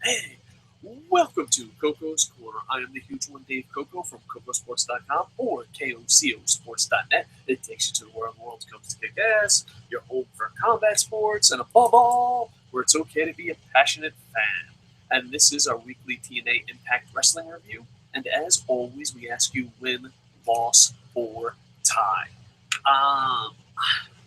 Hey, welcome to Coco's Corner. I am the huge one, Dave Koco from Kocosports.com or KOCOsports.net. It takes you to where the world comes to kick ass, your home for combat sports, and above all, where it's okay to be a passionate fan. And this is our weekly TNA Impact Wrestling review. And as always, we ask you win, loss, or tie. I'm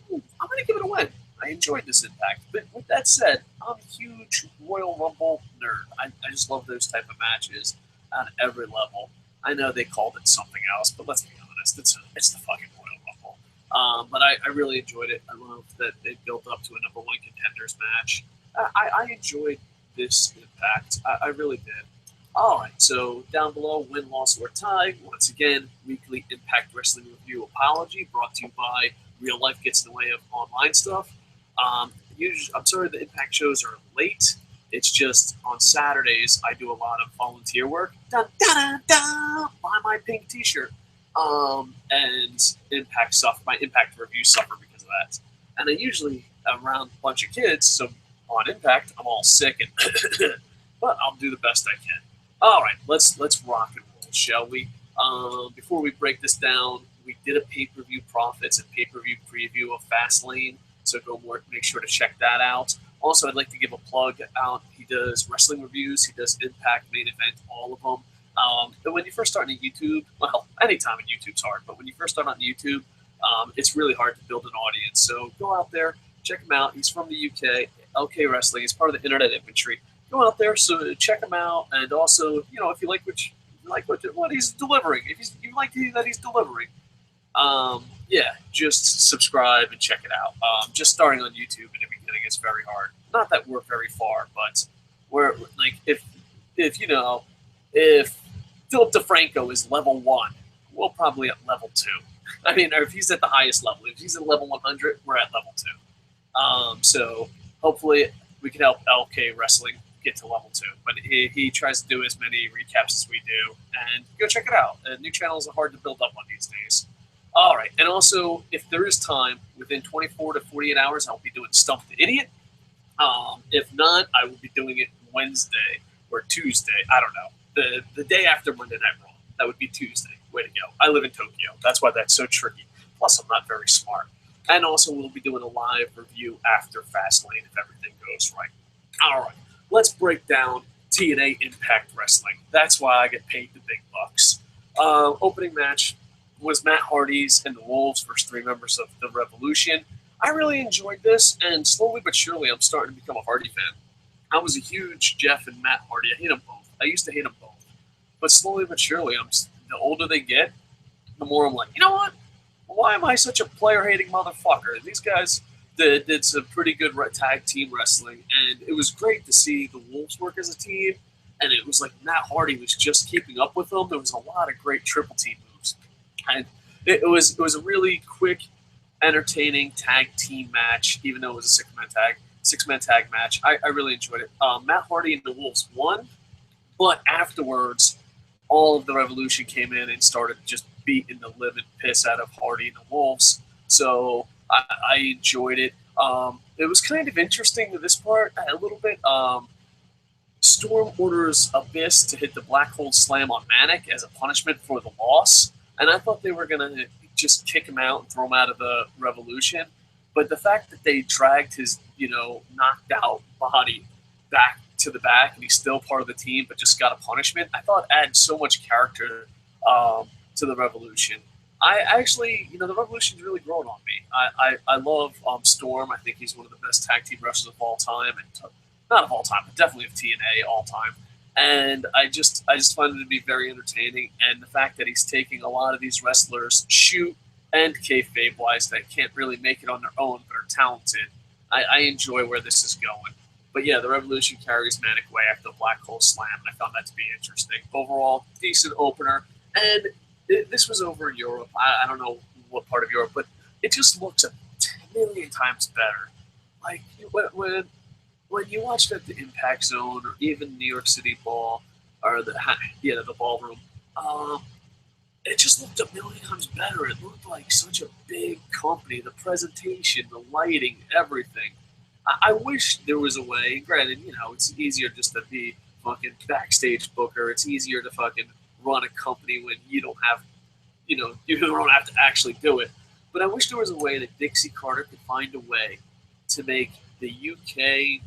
going to give it a win. I enjoyed this Impact. But with that said, I'm a huge Royal Rumble nerd. I just love those type of matches on every level. I know they called it something else, but let's be honest, it's the fucking Royal Rumble. But I really enjoyed it. I love that it built up to a number one contenders match. I enjoyed this Impact. I really did. All right, so down below, win, loss, or tie. Once again, weekly Impact Wrestling Review apology brought to you by Real Life Gets in the Way of Online Stuff. I'm sorry the Impact shows are late. It's just on Saturdays I do a lot of volunteer work. Dun, dun, dun, dun, buy my pink T-shirt. And Impact suffer. My Impact reviews suffer because of that. And I usually around a bunch of kids, so on Impact I'm all sick and but I'll do the best I can. All right, let's rock and roll, shall we? Before we break this down, we did a pay-per-view profits and pay-per-view preview of Fastlane, so make sure to check that out. Also, I'd like to give a plug out. He does wrestling reviews. He does Impact, Main Event, all of them. And when you first start on YouTube, well, anytime on YouTube's hard, but when you first start on YouTube, it's really hard to build an audience. So go out there, check him out. He's from the UK, LK Wrestling. He's part of the Internet Infantry. Go out there, so check him out, and also, if you like what he's delivering, if you like that he's delivering, just subscribe and check it out. Just starting on YouTube in the beginning is very hard. Not that we're very far, but we're like if Philip DeFranco is level 1, we're probably at level 2. I mean, or if he's at the highest level, if he's at level 100, we're at level 2. So hopefully we can help LK Wrestling get to level 2. But he tries to do as many recaps as we do, and go check it out. New channels are hard to build up on these days. All right, and also, if there is time, within 24 to 48 hours, I'll be doing Stump the Idiot. If not, I will be doing it Wednesday or Tuesday. I don't know. The day after Monday Night Raw. That would be Tuesday. Way to go. I live in Tokyo. That's why that's so tricky. Plus, I'm not very smart. And also, we'll be doing a live review after Fastlane if everything goes right. All right, let's break down TNA Impact Wrestling. That's why I get paid the big bucks. Opening match was Matt Hardy's and the Wolves versus 3 members of the Revolution. I really enjoyed this, and slowly but surely I'm starting to become a Hardy fan. I was a huge Jeff and Matt Hardy. I hate them both. I used to hate them both. But slowly but surely, the older they get, the more I'm like, you know what? Why am I such a player-hating motherfucker? These guys did some pretty good tag team wrestling, and it was great to see the Wolves work as a team, and it was like Matt Hardy was just keeping up with them. There was a lot of great triple team moves. And it was a really quick, entertaining tag team match, even though it was a six-man tag match. I really enjoyed it. Matt Hardy and the Wolves won, but afterwards, all of the Revolution came in and started just beating the living piss out of Hardy and the Wolves. So I enjoyed it. It was kind of interesting to this part, a little bit. Storm orders Abyss to hit the Black Hole Slam on Manic as a punishment for the loss. And I thought they were going to just kick him out and throw him out of the Revolution. But the fact that they dragged his, knocked out body back to the back and he's still part of the team but just got a punishment, I thought added so much character to the Revolution. I actually, the Revolution's really grown on me. I love Storm. I think he's one of the best tag team wrestlers of all time. And not of all time, but definitely of TNA all time. And I just find it to be very entertaining. And the fact that he's taking a lot of these wrestlers, shoot and kayfabe-wise, that can't really make it on their own but are talented, I enjoy where this is going. But yeah, the Revolution carries Manic away after the Black Hole Slam, and I found that to be interesting. Overall, decent opener. And this was over in Europe. I don't know what part of Europe, but it just looks a million times better. Like, when you watched at the Impact Zone or even New York City Ball or the ballroom, it just looked a million times better. It looked like such a big company. The presentation, the lighting, everything. I wish there was a way. Granted, it's easier just to be fucking backstage booker. It's easier to fucking run a company when you don't have, you don't have to actually do it. But I wish there was a way that Dixie Carter could find a way to make the UK.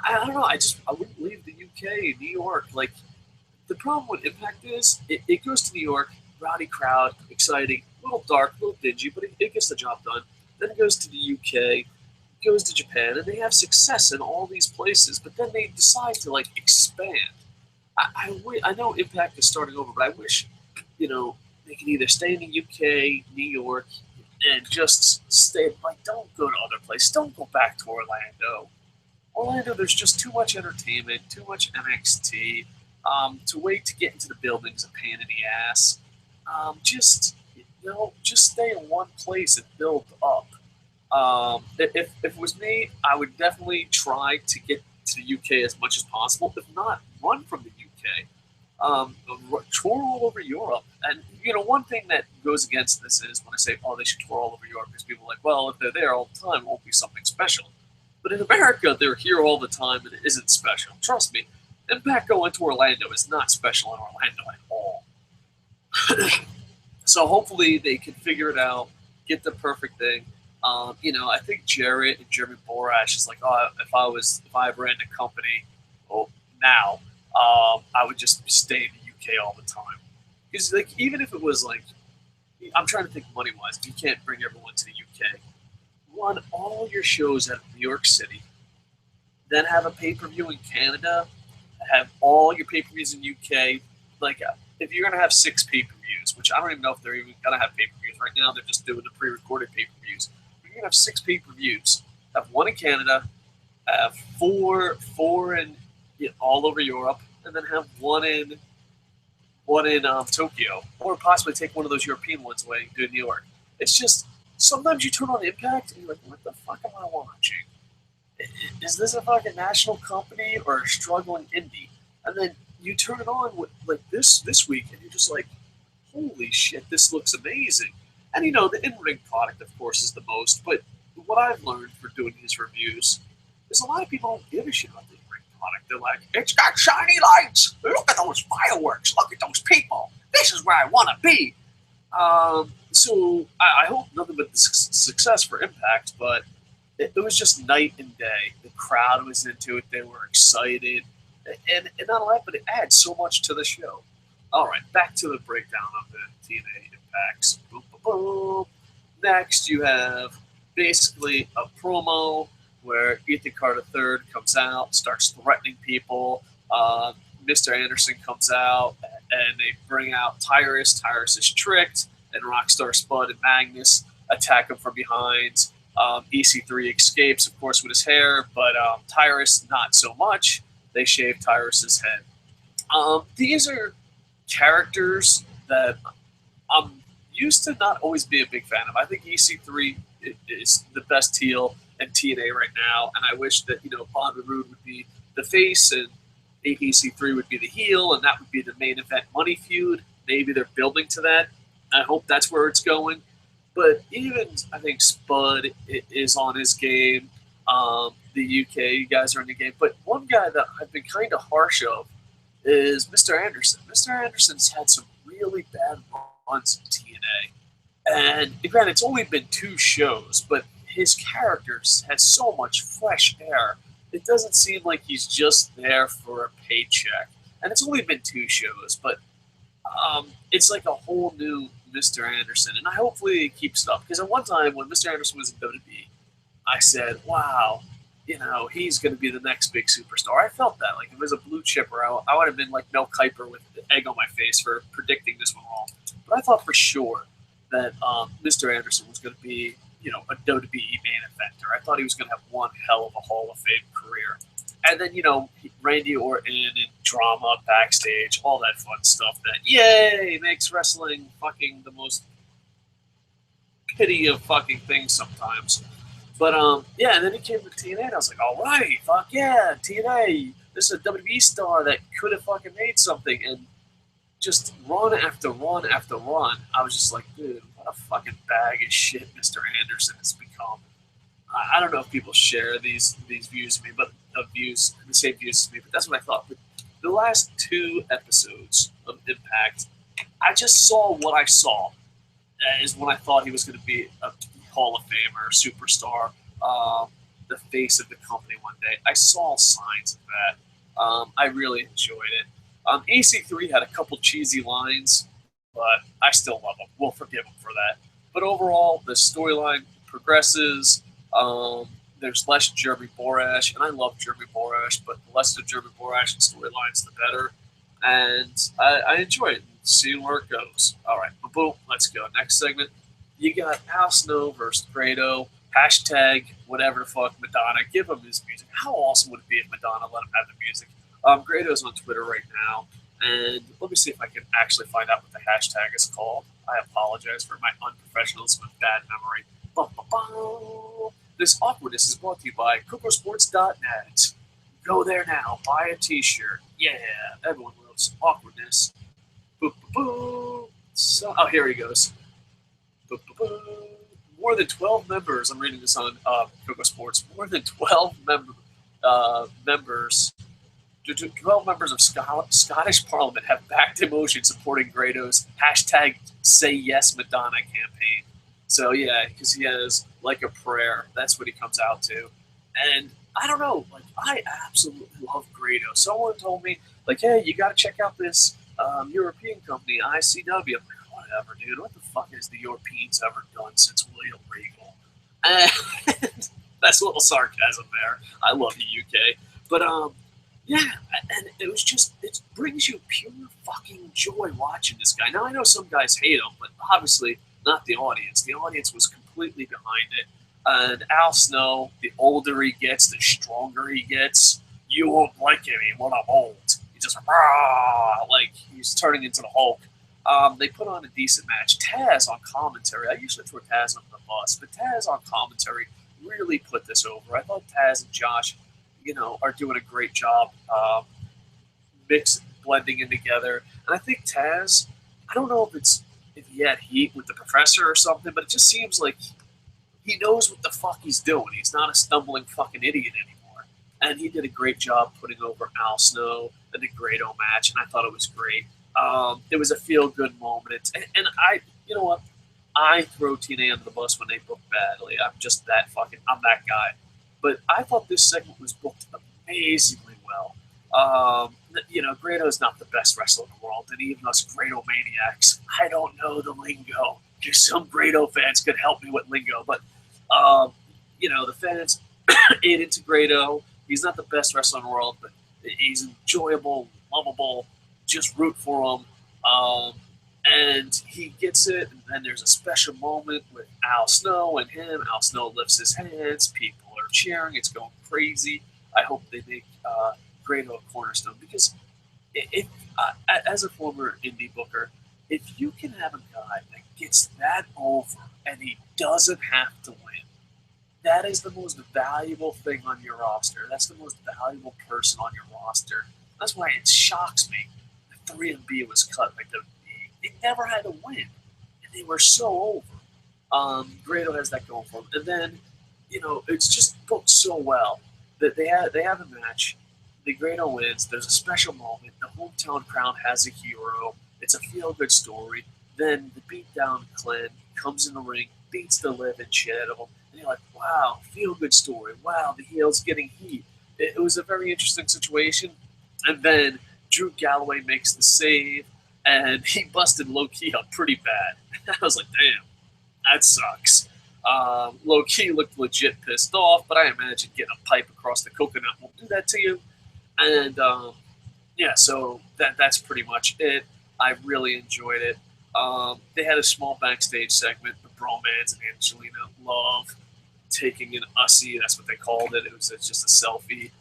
I don't know. I wouldn't leave the UK, New York. Like the problem with Impact is it goes to New York, rowdy crowd, exciting, a little dark, a little dingy, but it gets the job done. Then it goes to the UK, goes to Japan, and they have success in all these places. But then they decide to like expand. I know Impact is starting over, but I wish they can either stay in the UK, New York, and just stay. Like, don't go to other places. Don't go back to Orlando. Orlando, there's just too much entertainment, too much NXT. To wait to get into the building is a pain in the ass. Just stay in one place and build up. If it was me, I would definitely try to get to the UK as much as possible. If not, run from the UK. Tour all over Europe. And, one thing that goes against this is when I say, oh, they should tour all over Europe, because people are like, well, if they're there all the time, it won't be something special. But in America, they're here all the time, and it isn't special. Trust me, Impact going to Orlando is not special in Orlando at all. So hopefully they can figure it out, get the perfect thing. I think Jarrett and Jeremy Borash is like, oh, if I ran a company, now, I would just stay in the UK all the time. Because like even if it was like, I'm trying to think money wise, you can't bring everyone to the UK. Run all your shows out of New York City, then have a pay-per-view in Canada, have all your pay-per-views in UK. Like if you're gonna have 6 pay-per-views, which I don't even know if they're even gonna have pay-per-views right now, they're just doing the pre-recorded pay-per-views. You're gonna have 6 pay-per-views. Have one in Canada, have four in all over Europe, and then have one in Tokyo, or possibly take one of those European ones away and do New York. It's just sometimes you turn on Impact and you're like, what the fuck am I watching? Is this a fucking national company or a struggling indie? And then you turn it on with like this week, and you're just like, holy shit, this looks amazing. And the in-ring product, of course, is the most. But what I've learned for doing these reviews is a lot of people don't give a shit about the in-ring product. They're like, it's got shiny lights. Look at those fireworks. Look at those people. This is where I want to be. So I hope nothing but success for Impact, but it was just night and day. The crowd was into it. They were excited. And not only that, but it adds so much to the show. All right, back to the breakdown of the TNA Impacts. Boom, boom, boom. Next, you have basically a promo where Ethan Carter III comes out, starts threatening people. Mr. Anderson comes out, and they bring out Tyrus. Tyrus is tricked, and Rockstar Spud and Magnus attack him from behind. EC3 escapes, of course, with his hair, but Tyrus, not so much. They shave Tyrus's head. These are characters that I'm used to not always be a big fan of. I think EC3 is the best heel in TNA right now, and I wish that Bobby Roode would be the face and EC3 would be the heel, and that would be the main event money feud. Maybe they're building to that. I hope that's where it's going. But even I think Spud is on his game. The UK guys are in the game. But one guy that I've been kind of harsh of is Mr. Anderson. Mr. Anderson's had some really bad runs in TNA. And granted, it's only been 2 shows, but his characters had so much fresh air. It doesn't seem like he's just there for a paycheck. And it's only been 2 shows, but it's like a whole new Mr. Anderson. And hopefully he keeps it up. Because at one time, when Mr. Anderson was in WWE, I said, wow, he's going to be the next big superstar. I felt that. Like, if it was a blue chipper, I would have been like Mel Kiper with egg on my face for predicting this one wrong. But I thought for sure that Mr. Anderson was going to be, a WWE main eventer. I thought he was going to have one hell of a Hall of Fame career. And then, Randy Orton and drama backstage, all that fun stuff that, yay, makes wrestling fucking the most pity of fucking things sometimes. But, and then he came to TNA, and I was like, all right, fuck yeah, TNA. This is a WWE star that could have fucking made something. And just run after run after run, I was just like, dude, what a fucking bag of shit Mr. Anderson has become. I don't know if people share these views of me, but the same views as me. But that's what I thought. But the last 2 episodes of Impact, I just saw what I saw. That is when I thought he was going to be a Hall of Famer, superstar, the face of the company one day. I saw signs of that. I really enjoyed it. AC3 had a couple cheesy lines, but I still love him. We'll forgive him for that. But overall, the storyline progresses. There's less Jeremy Borash, and I love Jeremy Borash, but the less of Jeremy Borash and storylines, the better. And I enjoy it. See where it goes. All right, boom, let's go. Next segment. You got Al Snow versus Grado. Hashtag whatever the fuck Madonna. Give him his music. How awesome would it be if Madonna let him have the music? Grado's on Twitter right now, and let me see if I can actually find out what the hashtag is called. I apologize for my unprofessionalism and bad memory. This awkwardness is brought to you by Cocosports.net. Go there now. Buy a t-shirt. Yeah, everyone loves awkwardness. Boop, boop, boop. So, oh, here he goes. Boop, boop, boop. More than 12 members, I'm reading this on Coco Sports, more than 12 members 12 members of Scottish Parliament have backed a motion supporting Grado's hashtag Say Yes Madonna campaign. So yeah, because he has like a prayer. That's what he comes out to. And I don't know, like I absolutely love Grado. Someone told me, like, hey, you got to check out this European company, ICW. I'm like, whatever, dude. What the fuck has the Europeans ever done since William Regal? And that's a little sarcasm there. I love the UK, but yeah, and it was just, it brings you pure fucking joy watching this guy. Now, I know some guys hate him, but obviously not the audience. The audience was completely behind it. And Al Snow, the older he gets, the stronger he gets. You won't like me when I'm old. He just, like, he's turning into the Hulk. They put on a decent match. Taz on commentary. I usually throw Taz on the bus, but Taz on commentary really put this over. I thought Taz and Josh, are doing a great job blending in together. And I think Taz, I don't know if he had heat with the professor or something, but it just seems like he knows what the fuck he's doing. He's not a stumbling fucking idiot anymore. And he did a great job putting over Al Snow in the Grado match, and I thought it was great. It was a feel-good moment. And I, you know what? I throw TNA under the bus when they book badly. I'm that guy. But I thought this segment was booked amazingly well. Grado's not the best wrestler in the world, and even us Grado maniacs, I don't know the lingo. Because some Grado fans could help me with lingo, but the fans ate into Grado. He's not the best wrestler in the world, but he's enjoyable, lovable. Just root for him. And he gets it, and then there's a special moment with Al Snow and him. Al Snow lifts his hands. People are cheering. It's going crazy. I hope they make Grado a cornerstone because as a former indie booker, if you can have a guy that gets that over and he doesn't have to win, that is the most valuable thing on your roster. That's the most valuable person on your roster. That's why it shocks me that 3MB was cut. Like they never had to win, and they were so over. Grado has that going for him, and then it's just booked so well that they have a match. The Grado wins. There's a special moment. The hometown crowd has a hero. It's a feel-good story. Then the beat-down Clan comes in the ring, beats the living shit out of him, and you're like, wow, feel-good story. Wow, the heel's getting heat. It was a very interesting situation. And then Drew Galloway makes the save, and he busted Low-Key up pretty bad. I was like, damn, that sucks. Low-Key looked legit pissed off, but I imagine getting a pipe across the coconut won't do that to you. And so that's pretty much it. I really enjoyed it. They had a small backstage segment, the Bromance and Angelina Love taking an Ussie. That's what they called it. It was just a selfie.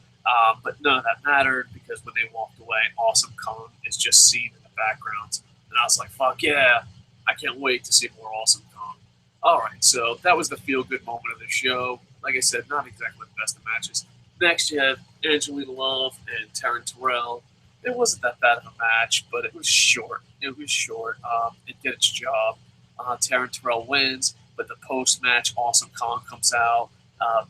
But none of that mattered because when they walked away, Awesome Kong is just seen in the background. And I was like, fuck yeah, I can't wait to see more Awesome Kong. All right, so that was the feel-good moment of the show. Like I said, not exactly the best of matches. Next, you have Angelina Love and Taryn Terrell. It wasn't that bad of a match, but it was short. It did its job. Taryn Terrell wins, but the post-match, Awesome Kong comes out.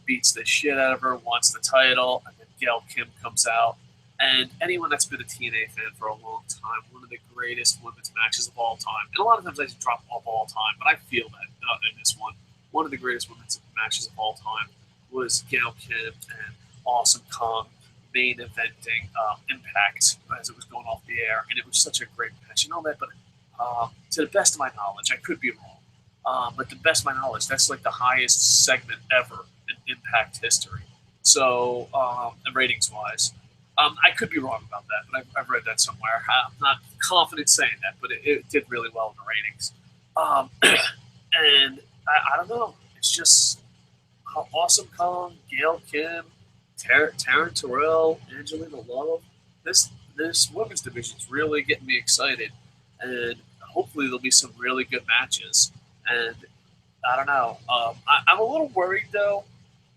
beats the shit out of her, wants the title, and then Gail Kim comes out. And anyone that's been a TNA fan for a long time, one of the greatest women's matches of all time. And a lot of times I just drop off all time, but I feel that in this one. One of the greatest women's matches of all time was Gail Kim and Awesome Kong main eventing Impact as it was going off the air. And it was such a great match. You know that, but to the best of my knowledge, I could be wrong. But to the best of my knowledge, that's like the highest segment ever in Impact history. So, ratings-wise. I could be wrong about that, but I've read that somewhere. I'm not confident saying that, but it did really well in the ratings. And I don't know. It's just Awesome Kong, Gail Kim, Taryn Terrell, Angelina Love. This women's division is really getting me excited, and hopefully there'll be some really good matches. And I don't know. I'm a little worried though.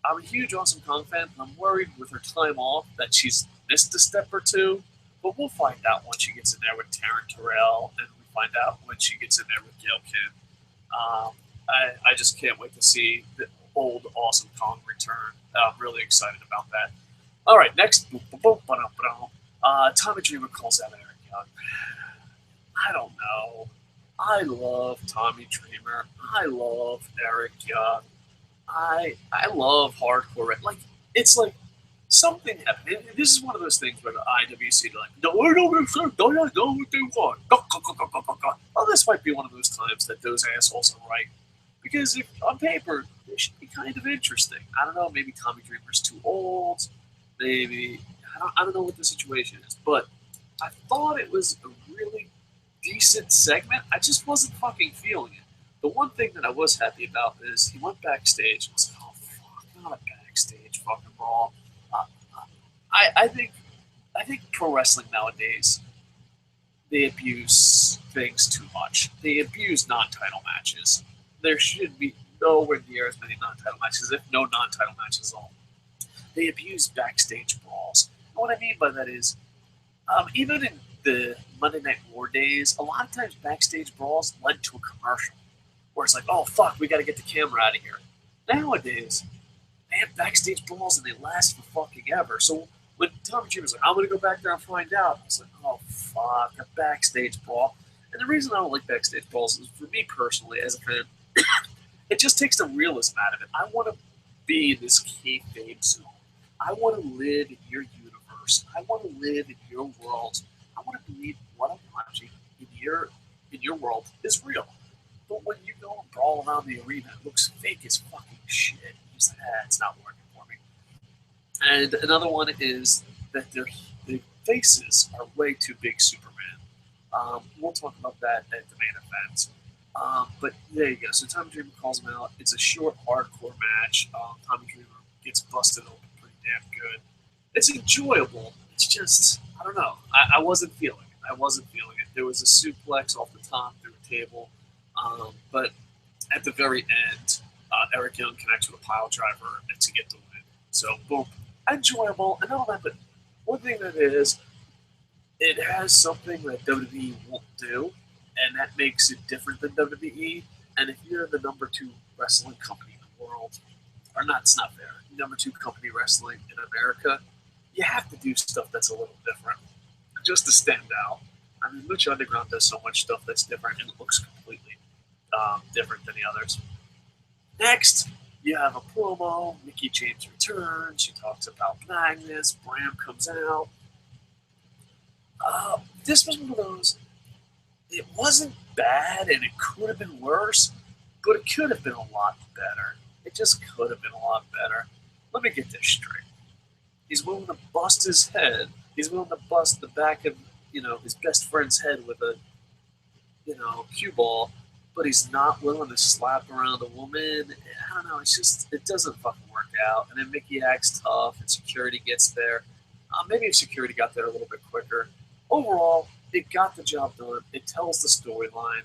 I'm a huge Awesome Kong fan, and I'm worried with her time off that she's missed a step or two. But we'll find out once she gets in there with Taryn Terrell, and we find out when she gets in there with Gail Kim. I just can't wait to see the old Awesome Kong return. I'm really excited about that. All right, next. Tommy Dreamer calls out Eric Young. I don't know. I love Tommy Dreamer. I love Eric Young. I love hardcore. Like, it's like something happened. This is one of those things where the IWC are like, no, I don't know what they want. Well, this might be one of those times that those assholes are right. Because if on paper, they should be kind of interesting. I don't know, maybe Tommy Dreamer's too old. Maybe, I don't know what the situation is. But I thought it was a really decent segment. I just wasn't fucking feeling it. The one thing that I was happy about is he went backstage and was like, oh, fuck, not a backstage fucking brawl. I think pro wrestling nowadays, they abuse things too much. They abuse non-title matches. There should be nowhere near as many non-title matches, if no non-title matches at all. They abuse backstage brawls. And what I mean by that is, even in the Monday Night War days, a lot of times backstage brawls led to a commercial. Where it's like, oh, fuck, we got to get the camera out of here. Nowadays, they have backstage brawls and they last for fucking ever. So when Tommy Dreamer's like, I'm going to go back there and find out, I was like, oh, fuck, a backstage brawl. And the reason I don't like backstage brawls is, for me personally, as a fan, it just takes the realism out of it. I want to be in this kayfabe zone. I want to live in your universe. I want to live in your world. I want to believe what I'm watching in your world is real. But when you go and brawl around the arena, it looks fake as fucking shit. It's like, it's not working for me. And another one is that their faces are way too big Superman. We'll talk about that at the main event. But there you go. So Tommy Dreamer calls him out. It's a short, hardcore match. Tommy Dreamer gets busted open pretty damn good. It's enjoyable. It's just, I don't know. I wasn't feeling it. There was a suplex off the top through a table. But at the very end, Eric Young connects with a pile driver to get the win. So, boom. Enjoyable and all that, but one thing that is, it has something that WWE won't do, and that makes it different than WWE. And if you're the number 2 wrestling company in the world, or not, it's not fair, number 2 company wrestling in America, you have to do stuff that's a little different, just to stand out. I mean, Lucha Underground does so much stuff that's different, and it looks completely different than the others. Next, you have a promo. Mickie James returns. She talks about Magnus. Bram comes out. This was one of those. It wasn't bad, and it could have been worse, but it could have been a lot better. It just could have been a lot better. Let me get this straight. He's willing to bust his head. He's willing to bust the back of, his best friend's head with a, cue ball, but he's not willing to slap around a woman. I don't know. It doesn't fucking work out. And then Mickie acts tough, and security gets there. Maybe if security got there a little bit quicker. Overall, it got the job done. It tells the storyline.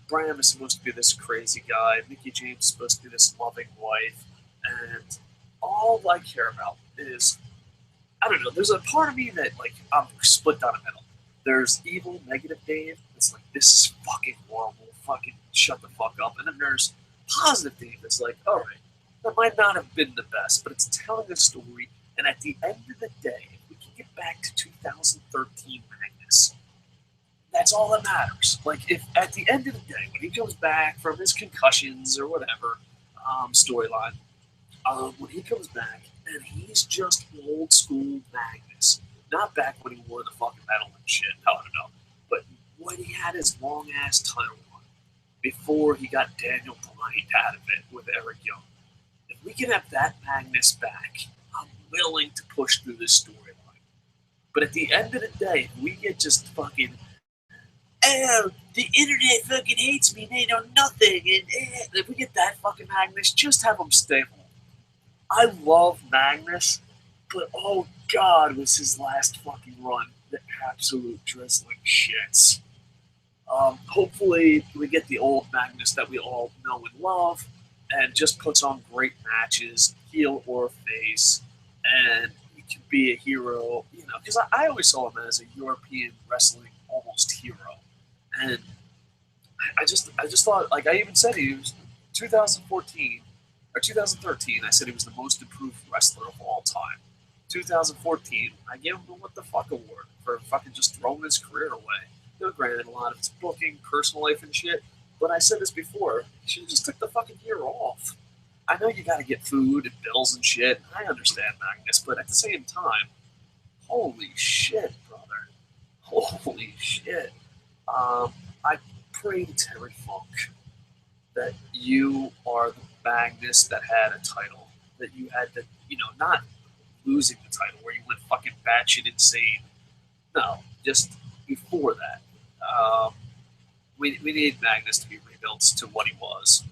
Bram is supposed to be this crazy guy. Mickie James is supposed to be this loving wife. And all I care about is, I don't know, there's a part of me that, I'm split down the middle. There's evil, negative Dave. It's like, this is fucking horrible. Fucking shut the fuck up. And then there's positive Dave that's like, all right, that might not have been the best, but it's telling a story. And at the end of the day, if we can get back to 2013 Magnus, that's all that matters. Like, if at the end of the day, when he comes back from his concussions or whatever storyline, when he comes back and he's just old school Magnus, not back when he wore the fucking medal and shit, I don't know, but when he had his long ass title run before he got Daniel Bryan out of it with Eric Young. If we can have that Magnus back, I'm willing to push through this storyline. But at the end of the day, if we get just fucking, oh, the internet fucking hates me, they know nothing, and if we get that fucking Magnus, just have him stay home. I love Magnus, but oh god, was his last fucking run the absolute drizzling shits. Hopefully, we get the old Magnus that we all know and love, and just puts on great matches, heel or face, and he can be a hero. You know, because I always saw him as a European wrestling almost hero, and I just thought, like I even said, he was 2014 or 2013. I said he was the most improved wrestler of all time. 2014, I gave him the What the Fuck award for fucking just throwing his career away. You know, granted, a lot of it's booking, personal life, and shit. But I said this before. He should have just took the fucking year off. I know you got to get food and bills and shit. I understand, Magnus, but at the same time, holy shit, brother. Holy shit. I pray to Terry Funk that you are the Magnus that had a title. That you had to, you know, not losing the title where you went fucking batshit insane. No, just before that. We need Magnus to be rebuilt to what he was.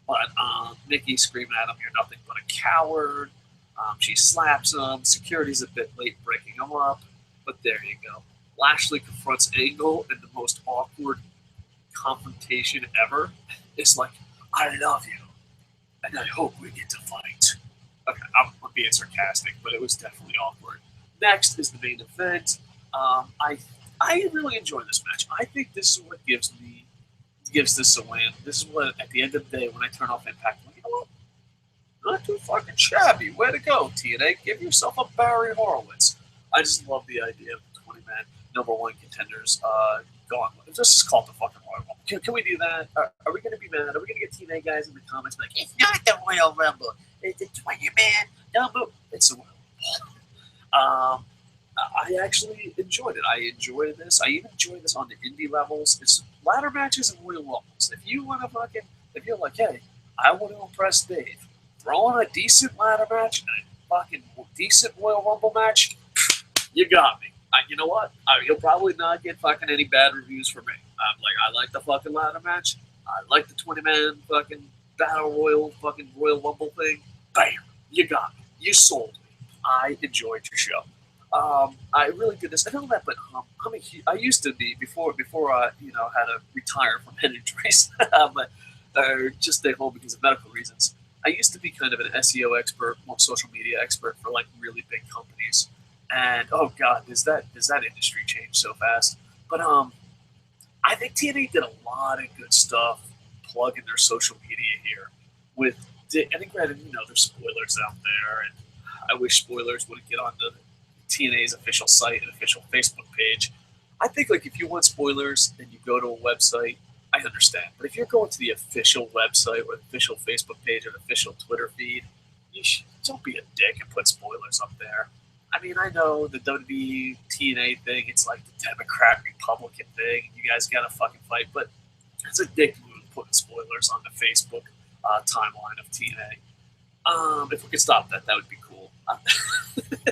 But Nikki screaming at him, "You're nothing but a coward." She slaps him. Security's a bit late breaking him up. But there you go. Lashley confronts Angle in the most awkward confrontation ever. It's like, "I love you, and I hope we get to fight." Okay, I'm being sarcastic, but it was definitely awkward. Next is the main event. I really enjoy this match. I think this is what gives this a win. This is what, at the end of the day, when I turn off Impact, I'm like, you know what? Not too fucking shabby. Way to go, TNA. Give yourself a Barry Horowitz. I just love the idea of the 20-man #1 contenders Gauntlet. Let's just call it the fucking Royal Rumble. Can we do that? Are we going to be mad? Are we going to get TNA guys in the comments like, it's not the Royal Rumble. It's a 20-man number. It's the Royal Rumble. I actually enjoyed it. I enjoyed this. I even enjoyed this on the indie levels. It's ladder matches and Royal Rumbles. If you want to fucking, if you're like, hey, I want to impress Dave, throw on a decent ladder match and a fucking decent Royal Rumble match, you got me. You know what? You'll probably not get fucking any bad reviews from me. I like the fucking ladder match. I like the 20-man fucking battle royal fucking Royal Rumble thing. Bam! You got me. You sold me. I enjoyed your show. I really did this. I know that, but I used to be before I had to retire from head injuries, but just stay home because of medical reasons. I used to be kind of an SEO expert, more social media expert for like really big companies. And oh god, does that industry change so fast? But I think TNA did a lot of good stuff plugging their social media here. And granted, there's spoilers out there, and I wish spoilers would get on the TNA's official site and official Facebook page. I think like if you want spoilers and you go to a website, I understand. But if you're going to the official website or the official Facebook page or the official Twitter feed, don't be a dick and put spoilers up there. I mean, I know the WWE TNA thing, it's like the Democrat Republican thing, and you guys gotta fucking fight, but it's a dick move putting spoilers on the Facebook timeline of TNA. If we could stop that, that would be cool.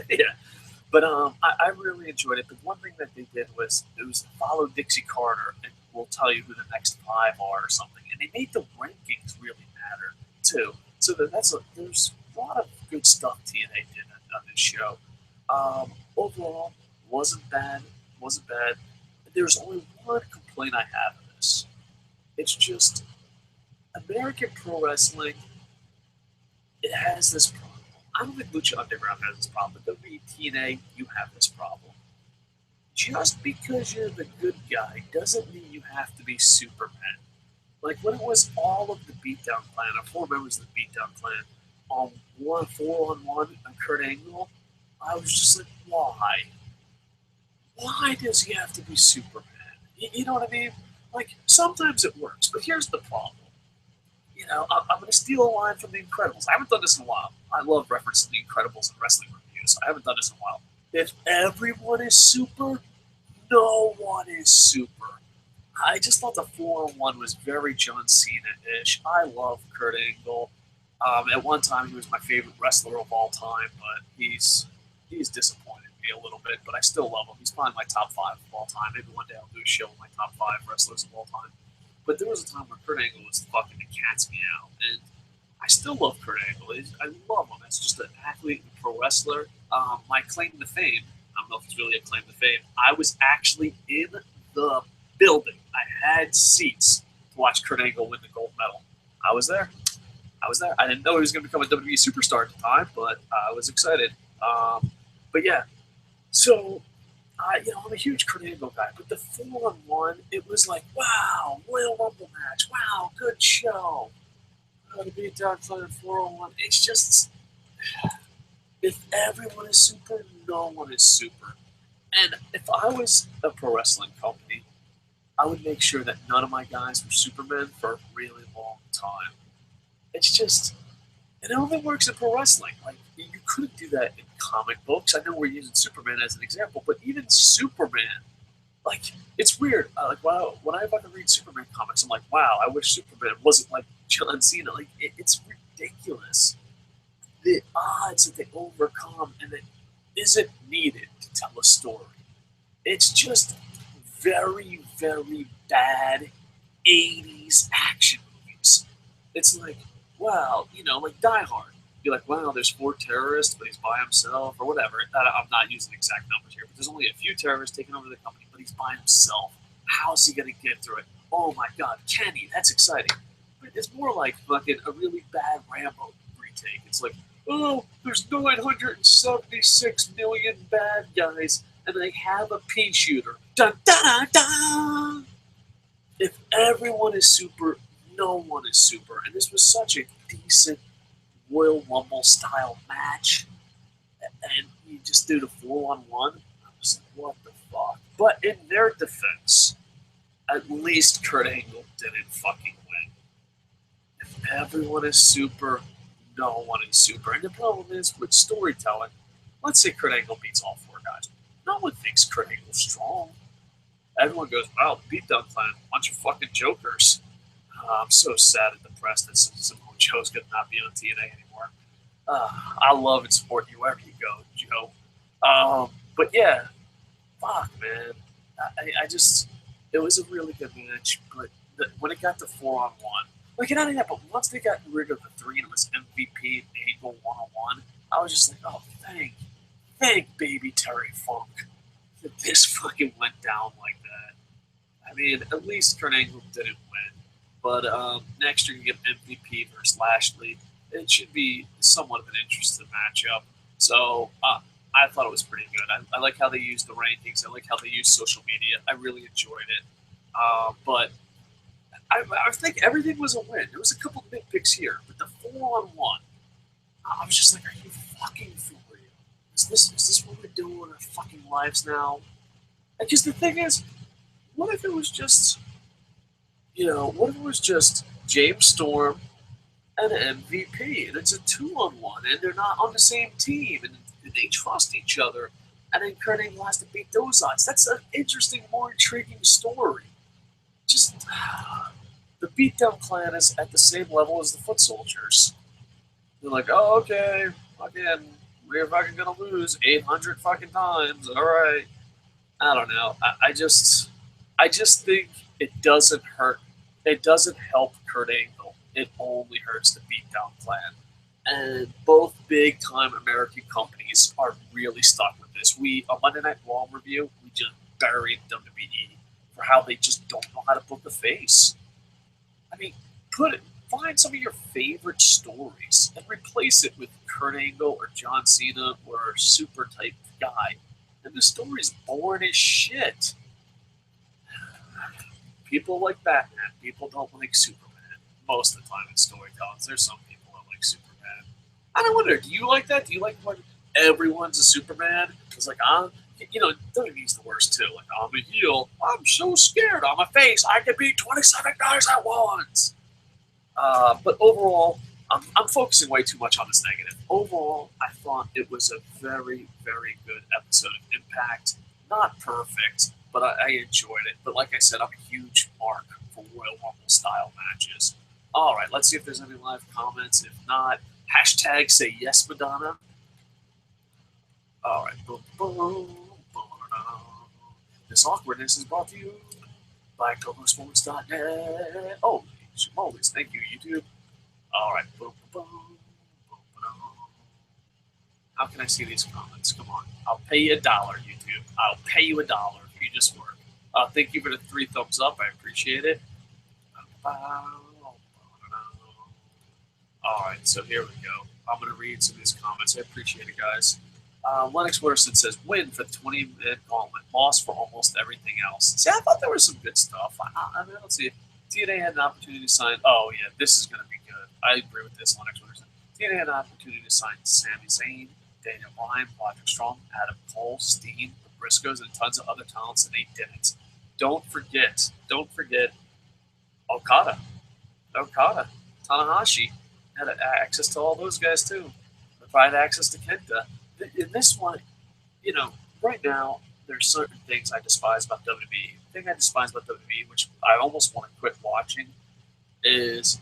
Yeah. But I really enjoyed it. But one thing that they did was follow Dixie Carter, and we'll tell you who the next 5 are or something. And they made the rankings really matter, too. So there's a lot of good stuff TNA did on this show. Overall, wasn't bad. There's only one complaint I have of this. It's just American Pro Wrestling, it has this problem. I don't think Lucha Underground has this problem, but TNA, you have this problem. Just because you're the good guy doesn't mean you have to be Superman. Like when it was all of the Beatdown Clan, or 4 members of the Beatdown Clan, on 4-on-1 on Kurt Angle, I was just like, why? Why does he have to be Superman? You know what I mean? Like, sometimes it works, but here's the problem. I'm going to steal a line from The Incredibles. I haven't done this in a while. I love referencing The Incredibles in wrestling reviews. I haven't done this in a while. If everyone is super, no one is super. I just thought the 4-on-1 was very John Cena-ish. I love Kurt Angle. At one time, he was my favorite wrestler of all time, but he's disappointed me a little bit. But I still love him. He's probably my top 5 of all time. Maybe one day I'll do a show with my top 5 wrestlers of all time. But there was a time where Kurt Angle was fucking the cat's meow, and I still love Kurt Angle. I love him as just an athlete and pro wrestler. My claim to fame, I don't know if it's really a claim to fame, I was actually in the building. I had seats to watch Kurt Angle win the gold medal. I was there. I didn't know he was going to become a WWE superstar at the time, but I was excited. But yeah, so I'm a huge Kurt Angle guy, but the 4-on-1, it was like, wow, Royal Rumble match, wow, good show. To beat down Clan 4-on-1, it's just, if everyone is super, no one is super. And if I was a pro wrestling company, I would make sure that none of my guys were Supermen for a really long time. It's just, and it only works in pro wrestling. Like, you couldn't do that in comic books. I know we're using Superman as an example, but even Superman, like, it's weird. Wow, when I fucking read Superman comics, I'm like, wow, I wish Superman wasn't like John Cena. Like, it's ridiculous. The odds that they overcome and it isn't needed to tell a story. It's just very, very bad 80s action movies. It's like, wow, like Die Hard. You're like, wow, there's 4 terrorists, but he's by himself, or whatever. I'm not using exact numbers here, but there's only a few terrorists taking over the company, but he's by himself. How's he going to get through it? Oh my God, can he? That's exciting. But it's more like fucking a really bad Rambo retake. It's like, oh, there's 976 million bad guys, and they have a pea shooter. Dun dun dun! If everyone is super, no one is super. And this was such a decent Royal Rumble style match, and you just did a 4-on-1. I was like, what the fuck? But in their defense, at least Kurt Angle didn't fucking win. If everyone is super, no one is super. And the problem is with storytelling, let's say Kurt Angle beats all 4 guys. No one thinks Kurt Angle's strong. Everyone goes, wow, Beatdown Clan, bunch of fucking jokers. I'm so sad and depressed that Samoa Joe's going to not be on TNA anymore. I love and support you wherever you go, Joe. But yeah, fuck, man. It was a really good match, but when it got to 4-on-1, like, not only that, but once they got rid of the 3 and it was MVP and Angle 1-on-1, I was just like, oh, thank baby Terry Funk that this fucking went down like that. I mean, at least Kurt Angle didn't win. But next year you get MVP versus Lashley. It should be somewhat of an interesting matchup. So I thought it was pretty good. I like how they used the rankings. I like how they used social media. I really enjoyed it. But I think everything was a win. There was a couple of nitpicks here, but the 4-on-1, I was just like, are you fucking for real? Is this what we're doing in our fucking lives now? Because the thing is, what if it was just, James Storm and MVP, and it's a 2-on-1, and they're not on the same team, and they trust each other, and then Kurt Angle has to beat those odds. That's an interesting, more intriguing story. Just the Beatdown Clan is at the same level as the Foot Soldiers. They're like, oh, okay, fucking, we're fucking gonna lose 800 fucking times. All right. I don't know. I just think it doesn't hurt. It doesn't help Kurt Angle. It only hurts the Beatdown Clan. And both big-time American companies are really stuck with this. On Monday Night Raw review, we just buried WWE for how they just don't know how to book a face. I mean, find some of your favorite stories and replace it with Kurt Angle or John Cena or a super type guy. And the story's boring as shit. People like Batman. People don't like Superman. Most of the time in storytelling, there's some people that like Superman. And I wonder, do you like that? Do you like when everyone's a Superman? It's like, WWE's the worst too. Like, I'm a heel. I'm so scared. On my face, I can beat 27 guys at once. But overall, I'm focusing way too much on this negative. Overall, I thought it was a very, very good episode of Impact. Not perfect, but I enjoyed it. But like I said, I'm a huge mark for Royal Rumble style matches. All right, let's see if there's any live comments. If not, hashtag say yes, Madonna. All right. Boom, boom, boom, boom. This awkwardness is brought to you by Kocosports.net. Oh, always thank you, YouTube. All right. Boom, boom, boom, boom, boom. How can I see these comments? Come on. I'll pay you $1, YouTube. I'll pay you $1 if you just work. Thank you for the 3 thumbs up. I appreciate it. All right, so here we go. I'm going to read some of these comments. I appreciate it, guys. Lennox Wooderson says, win for the 20-minute gauntlet. Loss for almost everything else. See, I thought there was some good stuff. I mean, let's see. TNA had an opportunity to sign. Oh, yeah, this is going to be good. I agree with this, Lennox Wooderson. TNA had an opportunity to sign Sami Zayn, Daniel Bryan, Roderick Strong, Adam Cole, Steen, the Briscoes, and tons of other talents, and they didn't. Don't forget Okada, Tanahashi had access to all those guys too. Provide access to Kenta. In this one, right now there's certain things I despise about WWE. The thing I despise about WWE, which I almost want to quit watching, is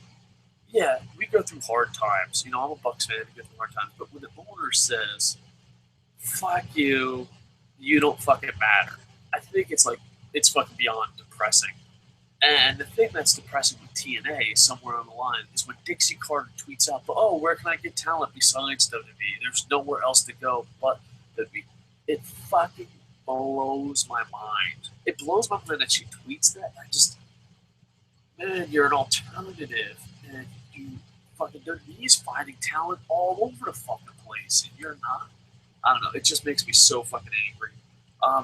we go through hard times. I'm a Bucks fan. We go through hard times, but when the owner says, "Fuck you, you don't fucking matter," I think it's fucking beyond depressing. And the thing that's depressing with TNA somewhere on the line is when Dixie Carter tweets out, "Oh, where can I get talent besides WWE? There's nowhere else to go but WWE." It fucking blows my mind. It blows my mind that she tweets that. Man, you're an alternative, and you fucking WWE's finding talent all over the fucking place, and you're not. I don't know. It just makes me so fucking angry.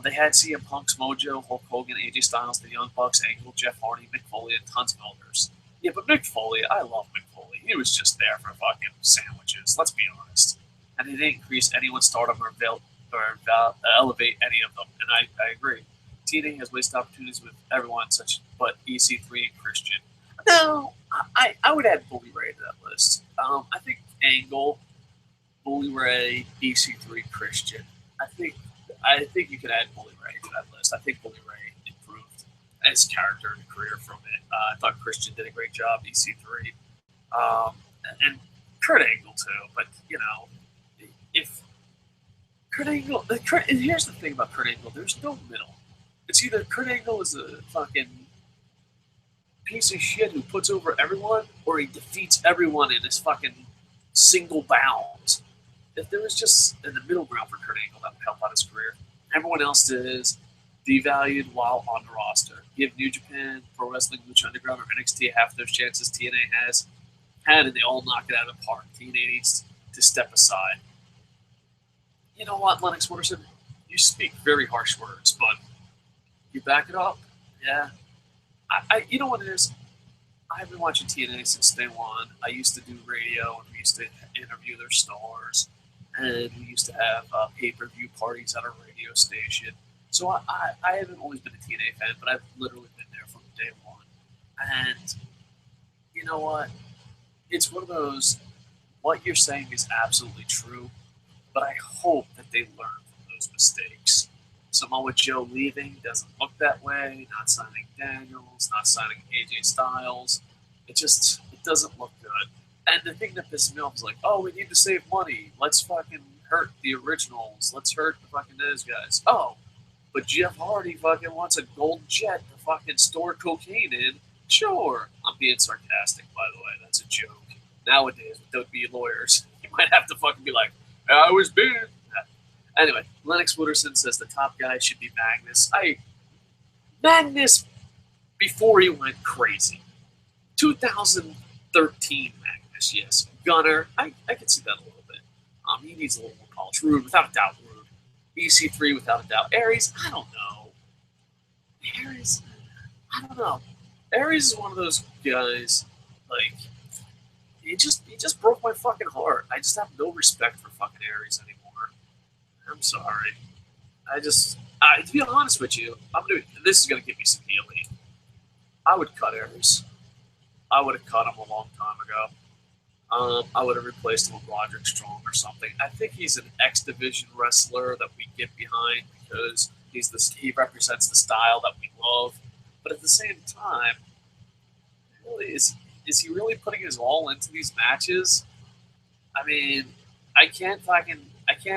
They had CM Punk's Mojo, Hulk Hogan, AJ Styles, the Young Bucks, Angle, Jeff Hardy, Mick Foley, and tons of others. Yeah, but Mick Foley, I love Mick Foley. He was just there for fucking sandwiches. Let's be honest. And he didn't increase anyone's stardom or elevate any of them. And I agree. TNA has wasted opportunities with everyone, but EC3 and Christian. No, I would add Bully Ray to that list. I think Angle, Bully Ray, EC3, Christian. I think you could add Bully Ray to that list. I think Bully Ray improved his character and career from it. I thought Christian did a great job, EC3. And Kurt Angle, too. But, if Kurt Angle... and here's the thing about Kurt Angle. There's no middle. It's either Kurt Angle is a fucking piece of shit who puts over everyone, or he defeats everyone in his fucking single bound. If there was just in the middle ground for Kurt Angle, that would help out his career. Everyone else is devalued while on the roster. Give New Japan, Pro Wrestling, Lucha Underground, or NXT half those chances TNA has had, and they all knock it out of the park. TNA needs to step aside. You know what, Lennox Wooderson? You speak very harsh words, but you back it up. Yeah. You know what it is? I've been watching TNA since day one. I used to do radio, and we used to interview their stars, and we used to have pay-per-view parties at our radio station. So I haven't always been a TNA fan, but I've literally been there from day one. And you know what? It's one of those, what you're saying is absolutely true, but I hope that they learn from those mistakes. Samoa Joe leaving doesn't look that way, not signing Daniels, not signing AJ Styles. It doesn't look good. And the thing that pisses me off is like, oh, we need to save money. Let's fucking hurt the originals. Let's hurt the fucking those guys. Oh, but Jeff Hardy fucking wants a gold jet to fucking store cocaine in. Sure. I'm being sarcastic, by the way. That's a joke. Nowadays, with WWE lawyers, you might have to fucking be like, I was being... Anyway, Lennox Wooderson says the top guy should be Magnus. Magnus before he went crazy. 2013 Magnus, yes. Gunner, I can see that a little bit. He needs a little more polish. Rude, without a doubt, Rude. EC3, without a doubt. Aries, I don't know. I don't know. Aries is one of those guys, like, he just broke my fucking heart. I just have no respect for fucking Aries anymore. I'm sorry. To be honest with you, this is gonna give me some healing. I would cut Aries. I would have cut him a long time ago. I would have replaced him with Roderick Strong or something. I think he's an X Division wrestler that we get behind because he represents the style that we love. But at the same time, really, is he really putting his all into these matches? I mean, I can't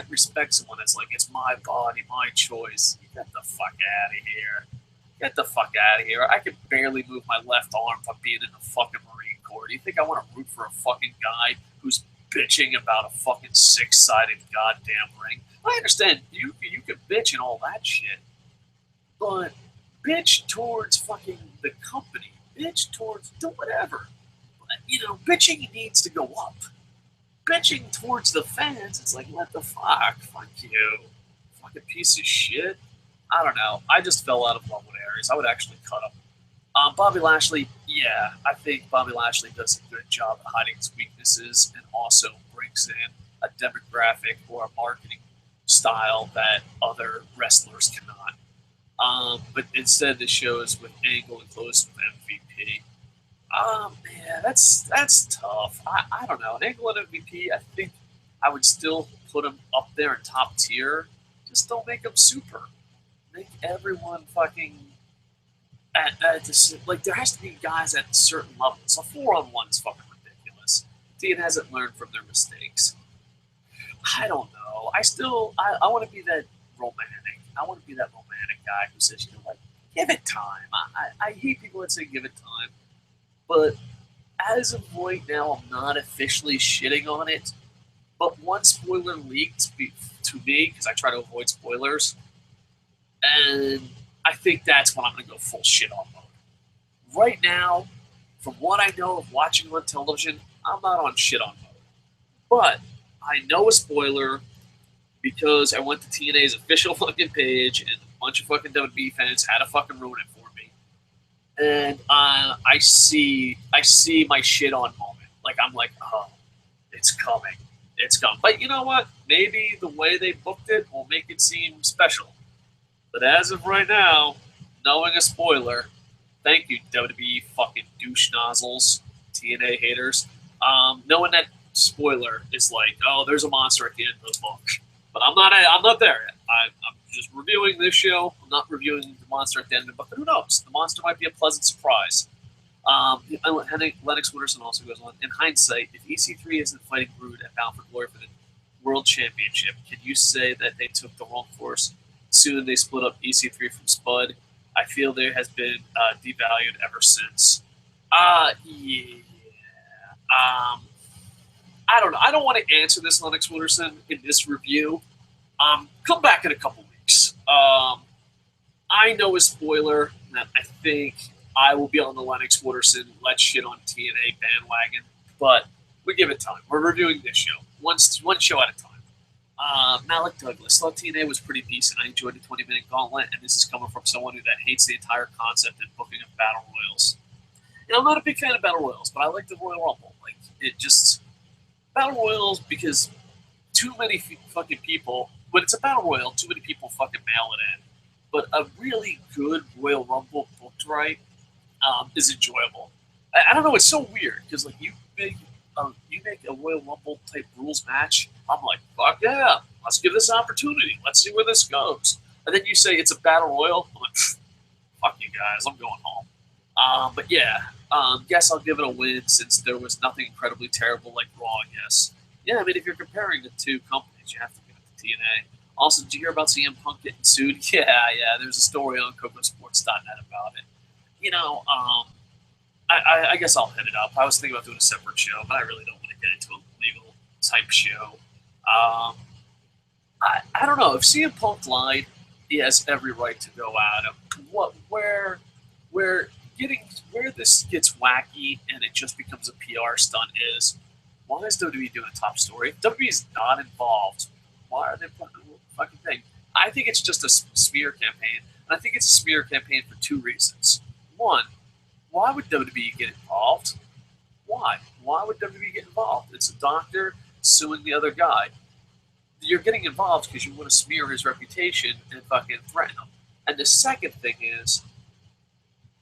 respect someone that's like, it's my body, my choice. Get the fuck out of here. Get the fuck out of here. I can barely move my left arm from being in the fucking Marine Corps. Do you think I want to root for a fucking guy who's bitching about a fucking six-sided goddamn ring? I understand you can bitch and all that shit, but bitch towards fucking the company. Bitch towards do whatever. Bitching needs to go up. Bitching towards the fans, it's like, what the fuck? Fuck you. Fucking piece of shit. I don't know. I just fell out of love with Aries. I would actually cut him. Bobby Lashley, yeah, I think Bobby Lashley does a good job at hiding his weaknesses and also brings in a demographic or a marketing style that other wrestlers cannot. But instead, the shows with Angle and close with MVP. Man, that's tough. I don't know. Angle and MVP, I think I would still put him up there in top tier. Just don't make him super. Make everyone fucking there has to be guys at certain levels. A 4-on-1 is fucking ridiculous. Dean hasn't learned from their mistakes. I don't know. I want to be that romantic. I want to be that romantic guy who says, give it time. I hate people that say give it time. But as of right now, I'm not officially shitting on it. But one spoiler leaked to me, because I try to avoid spoilers, and I think that's when I'm going to go full shit on mode. Right now, from what I know of watching on television, I'm not on shit on mode. But I know a spoiler because I went to TNA's official fucking page and a bunch of fucking WWE fans had to fucking ruin it for me. And I see my shit on moment. Like, I'm like, oh, it's coming. It's coming. But you know what? Maybe the way they booked it will make it seem special. But as of right now, knowing a spoiler, thank you, WWE fucking douche nozzles, TNA haters. Knowing that spoiler is like, oh, there's a monster at the end of the book. But I'm not there yet. I'm just reviewing this show. I'm not reviewing the monster at the end of the book. But who knows? The monster might be a pleasant surprise. Lennox Wooderson also goes on. In hindsight, if EC3 isn't fighting Brood at Bound for Glory for the World Championship, can you say that they took the wrong course? Soon they split up EC3 from Spud. I feel there has been devalued ever since. Yeah. I don't know. I don't want to answer this, Lennox Wooderson, in this review. Come back in a couple weeks. I know a spoiler that I think I will be on the Lennox Wooderson Let's Shit on TNA bandwagon, but we give it time. We're reviewing this show, one show at a time. Malik Douglas, thought TNA was pretty decent. I enjoyed the 20-minute gauntlet, and this is coming from someone that hates the entire concept and booking of battle royals. I'm not a big fan of battle royals, but I like the Royal Rumble. Like, it just battle royals, because too many fucking people. When it's a battle royal, too many people fucking mail it in. But a really good Royal Rumble booked right is enjoyable. I don't know. It's so weird because like you make a Royal Rumble type rules match. I'm like, fuck yeah, let's give this an opportunity. Let's see where this goes. And then you say it's a battle royal. I'm like, fuck you guys, I'm going home. But yeah, guess I'll give it a win since there was nothing incredibly terrible like Raw. Yes, yeah. I mean, if you're comparing the two companies, you have to give it to TNA. Also, did you hear about CM Punk getting sued? Yeah. There's a story on Cocosports.net about it. I guess I'll hit it up. I was thinking about doing a separate show, but I really don't want to get into a legal type show. I don't know. If CM Punk lied, he has every right to go at him. Where this gets wacky and it just becomes a PR stunt is, why is WWE doing a top story? If WWE is not involved, why are they putting a fucking thing? I think it's just a smear campaign, and I think it's a smear campaign for two reasons. One, why would WWE get involved? Why? Why would WWE get involved? It's a doctor suing the other guy. You're getting involved because you want to smear his reputation and fucking threaten him. And the second thing is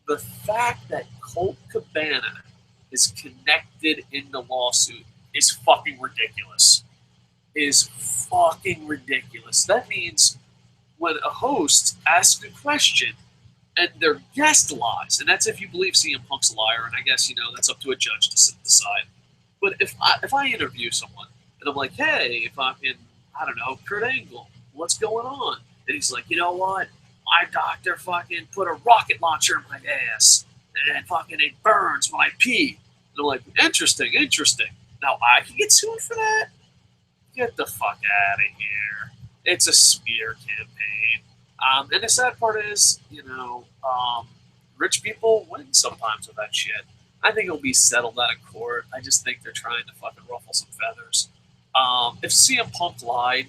the fact that Colt Cabana is connected in the lawsuit is fucking ridiculous. Is fucking ridiculous. That means when a host asks a question and their guest lies, and that's if you believe CM Punk's a liar, and I guess, that's up to a judge to decide. But if I interview someone and I'm like, hey, fucking, I don't know, Kurt Angle, what's going on? And he's like, you know what? My doctor fucking put a rocket launcher in my ass, and fucking it burns when I pee. And I'm like, interesting. Now I can get sued for that? Get the fuck out of here. It's a smear campaign. And the sad part is, rich people win sometimes with that shit. I think it'll be settled out of court. I just think they're trying to fucking ruffle some feathers. If CM Punk lied,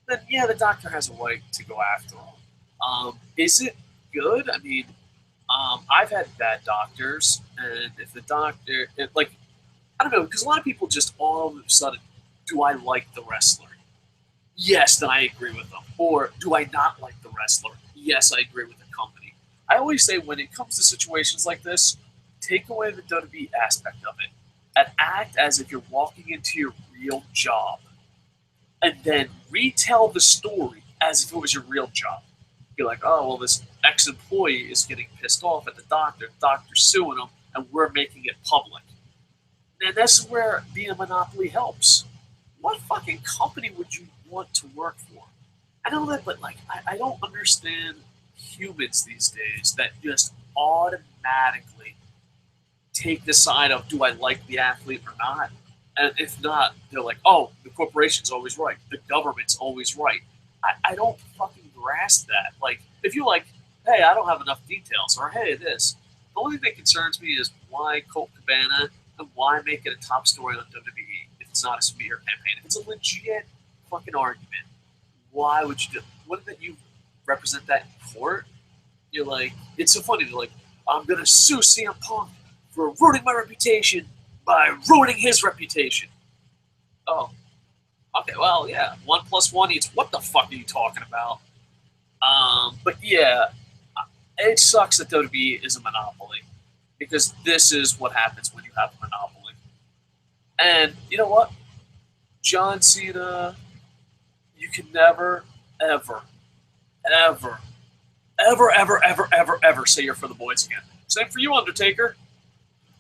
then yeah, the doctor has a right to go after him. Is it good? I mean, I've had bad doctors, and if the doctor, I don't know, because a lot of people just all of a sudden, do I like the wrestler? Yes, then I agree with them. Or do I not like the wrestler? Yes, I agree with the company. I always say when it comes to situations like this, take away the WWE aspect of it and act as if you're walking into your real job. And then retell the story as if it was your real job. Be like, oh, well, this ex-employee is getting pissed off at the doctor's suing him, and we're making it public. And that's where being a monopoly helps. What fucking company would you want to work for? I know that, but I don't understand humans these days that just automatically take the side of, do I like the athlete or not? And if not, they're like, oh, the corporation's always right. The government's always right. I don't fucking grasp that. Like, if you're like, hey, I don't have enough details, or hey, this. The only thing that concerns me is why Colt Cabana and why make it a top story on WWE if it's not a smear campaign. If it's a legit fucking argument, why would you do? Wouldn't you represent that in court? You're like, it's so funny. They're like, I'm gonna sue CM Punk for ruining my reputation by ruining his reputation. Oh, okay, well, yeah, 1 + 1 equals what the fuck are you talking about? But yeah, it sucks that WWE is a monopoly because this is what happens when you have a monopoly. And you know what? John Cena, you can never, ever, ever, ever, ever, ever, ever, ever say you're for the boys again. Same for you, Undertaker.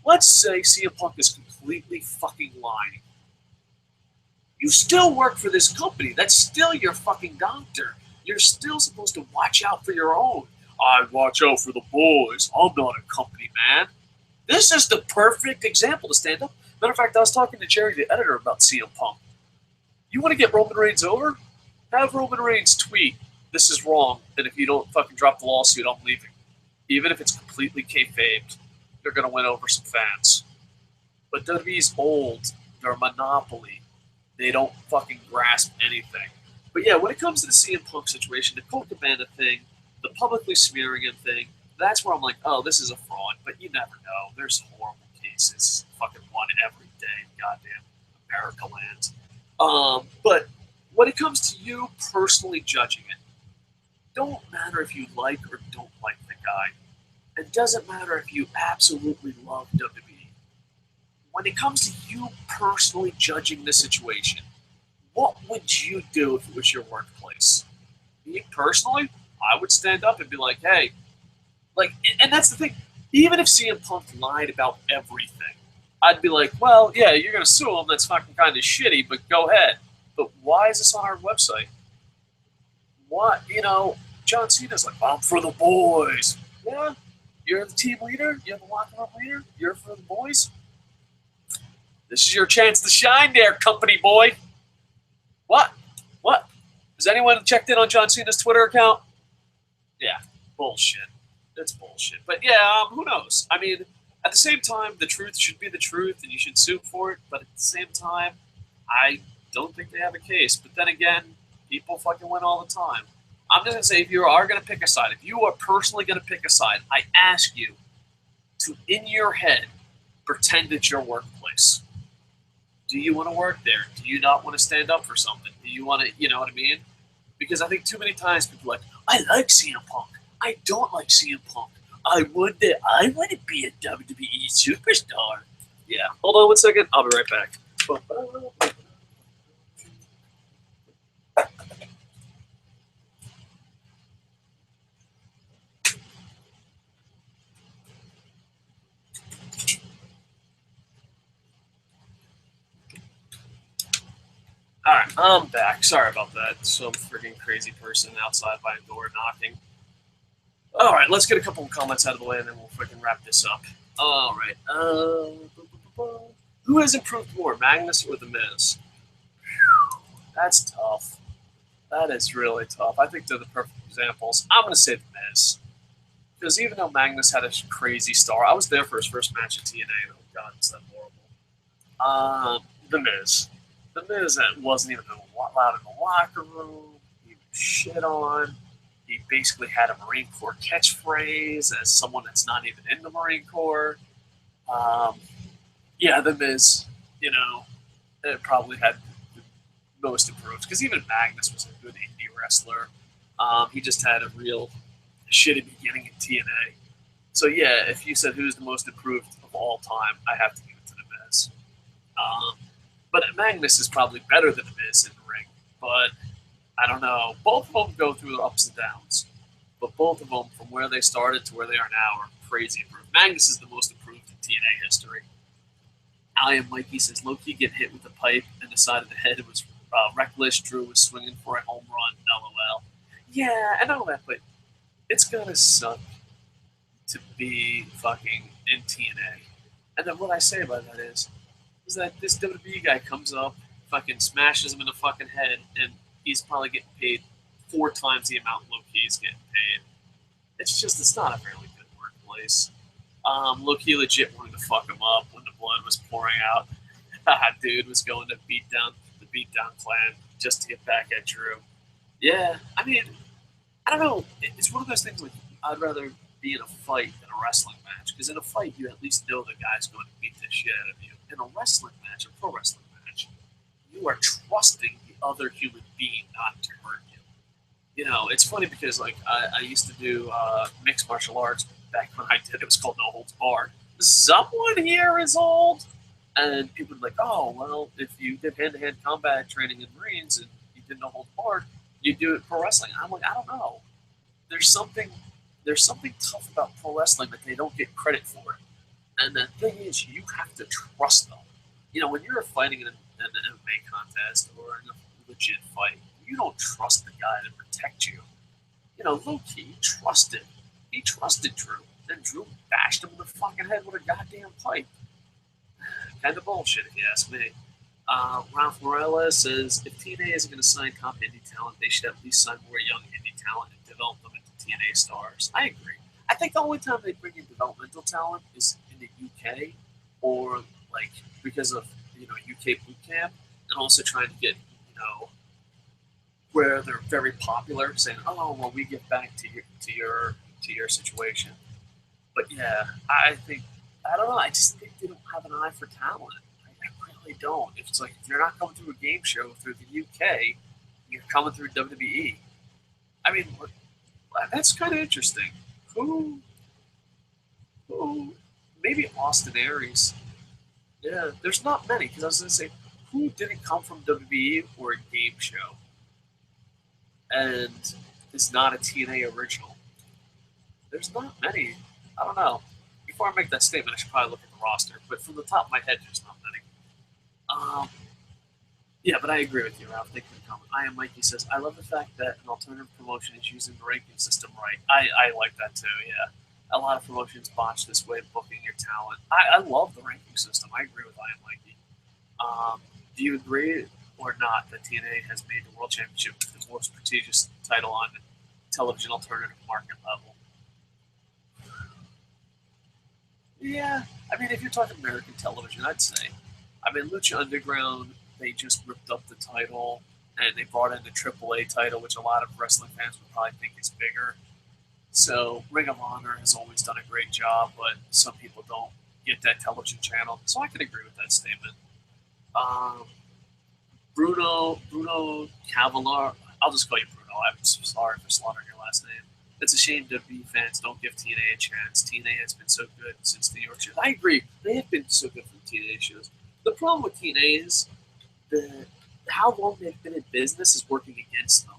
Let's say CM Punk is completely fucking lying. You still work for this company. That's still your fucking doctor. You're still supposed to watch out for your own. I watch out for the boys. I'm not a company man. This is the perfect example to stand up. Matter of fact, I was talking to Jerry, the editor, about CM Punk. You want to get Roman Reigns over? Have Roman Reigns tweet, this is wrong, and if you don't fucking drop the lawsuit, I'm leaving. Even if it's completely kayfabed, they're going to win over some fans. But WWE's old. They're a monopoly. They don't fucking grasp anything. But yeah, when it comes to the CM Punk situation, the Colt Cabana thing, the publicly smearing him thing, that's where I'm like, oh, this is a fraud. But you never know. There's horrible cases. Fucking one every day. Goddamn America land. But when it comes to you personally judging it, don't matter if you like or don't like the guy. It doesn't matter if you absolutely love WWE. When it comes to you personally judging the situation, what would you do if it was your workplace? Me personally, I would stand up and be like, hey, and that's the thing. Even if CM Punk lied about everything, I'd be like, well, yeah, you're going to sue him. That's fucking kind of shitty, but go ahead. But why is this on our website? What, John Cena's like, I'm for the boys. Yeah, you're the team leader. You're the locker room leader. You're for the boys. This is your chance to shine there, company boy. What? Has anyone checked in on John Cena's Twitter account? Yeah, bullshit. It's bullshit. But yeah, who knows? I mean, at the same time, the truth should be the truth, and you should sue for it. But at the same time, I don't think they have a case. But then again, people fucking win all the time. I'm just going to say, if you are going to pick a side, if you are personally going to pick a side, I ask you to, in your head, Pretend it's your workplace. Do you want to work there? Do you not want to stand up for something? Do you want to, you know what I mean? Because I think too many times people are like, I like CM Punk. I don't like CM Punk. I want to be a WWE superstar. Yeah. Hold on one second. I'll be right back. Alright, I'm back. Sorry about that. Some freaking crazy person outside my door knocking. Alright, let's get a couple of comments out of the way and then we'll freaking wrap this up. Alright, who has improved more, Magnus or The Miz? That's tough. That is really tough. I think they're the perfect examples. I'm going to say The Miz. Because even though Magnus had a crazy star, I was there for his first match at TNA. Oh, God, is that horrible. The Miz. The Miz wasn't even allowed in the locker room. He was shit on. He basically had a Marine Corps catchphrase as someone that's not even in the Marine Corps. Yeah, The Miz, you know, it probably had the most improved. Because even Magnus was a good indie wrestler. He just had a real shitty beginning in TNA. So yeah, if you said who's the most improved of all time, I have to give it to The Miz. But Magnus is probably better than The Miz in the ring. But I don't know. Both of them go through the ups and downs. But both of them, from where they started to where they are now, are crazy improved. Magnus is the most improved in TNA history. I Am Mikey says Loki get hit with a pipe in the side of the head. It was reckless. Drew was swinging for a home run. LOL. Yeah, I know that, but it's gonna suck to be fucking in TNA. And then what I say about that is that this WWE guy comes up, fucking smashes him in the fucking head, and he's probably getting paid 4 times the amount Loki's getting paid. It's not a really good workplace. Loki legit wanted to fuck him up when the blood was pouring out. Dude was going to beat down the Beatdown Clan just to get back at Drew. Yeah, I mean, I don't know. It's one of those things like I'd rather be in a fight than a wrestling match. Because in a fight, you at least know the guy's going to beat the shit out of you. In a wrestling match, a pro wrestling match, you are trusting the other human being not to hurt you. You know, it's funny because like I used to do mixed martial arts back when I did. It was called No Holds Barred. Someone here is old, and people would be like, "Oh, well, if you did hand-to-hand combat training in Marines and you did No Holds Barred, you do it pro wrestling." And I'm like, I don't know. There's something tough about pro wrestling that they don't get credit for. And the thing is, you have to trust them. You know, when you're fighting in an MMA contest or in a legit fight, you don't trust the guy to protect you. You know, Loki trusted. He trusted Drew. Then Drew bashed him in the fucking head with a goddamn pipe. Kind of bullshit, if you ask me. Ralph Morales says, if TNA isn't going to sign top indie talent, they should at least sign more young indie talent and develop them into TNA stars. I agree. I think the only time they bring in developmental talent is in the UK, or like because of UK boot camp, and also trying to get where they're very popular, saying, "Oh, well, we give back to your situation." But yeah, I don't know. I just think they don't have an eye for talent. I really don't. If it's like if you're not coming through a game show through the UK, you're coming through WWE. I mean, that's kind of interesting. Who? Maybe Austin Aries. Yeah, there's not many, because I was going to say, who didn't come from WWE or a game show and is not a TNA original? There's not many. I don't know. Before I make that statement, I should probably look at the roster, but from the top of my head, there's not many. Yeah, but I agree with you, Ralph. Thank you for the comment. I Am Mikey says, I love the fact that an alternative promotion is using the ranking system right. I like that too, yeah. A lot of promotions botch this way of booking your talent. I love the ranking system. I agree with I Am Mikey. Do you agree or not that TNA has made the World Championship the most prestigious title on television alternative market level? Yeah, I mean, if you're talking American television, I'd say. I mean, Lucha Underground, they just ripped up the title, and they brought in the AAA title, which a lot of wrestling fans would probably think is bigger. So Ring of Honor has always done a great job, but some people don't get that television channel. So I can agree with that statement. Um, Bruno Cavalier. I'll just call you Bruno. I'm sorry for slaughtering your last name. It's a shame WWE fans don't give TNA a chance. TNA has been so good since New York shows. I agree. They have been so good for the TNA shows. The problem with TNA is the how long they've been in business is working against them.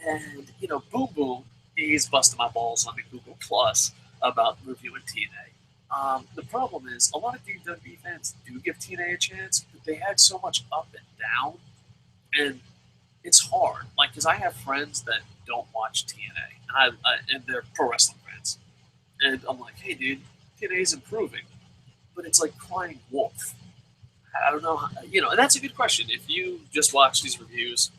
And, Boom Boom, he's busting my balls on the Google Plus about reviewing TNA. The problem is a lot of WWE fans do give TNA a chance, but they had so much up and down, and it's hard. Like, because I have friends that don't watch TNA, and they're pro wrestling fans, and I'm like, hey, dude, TNA is improving, but it's like crying wolf. I don't know, and that's a good question. If you just watch these reviews,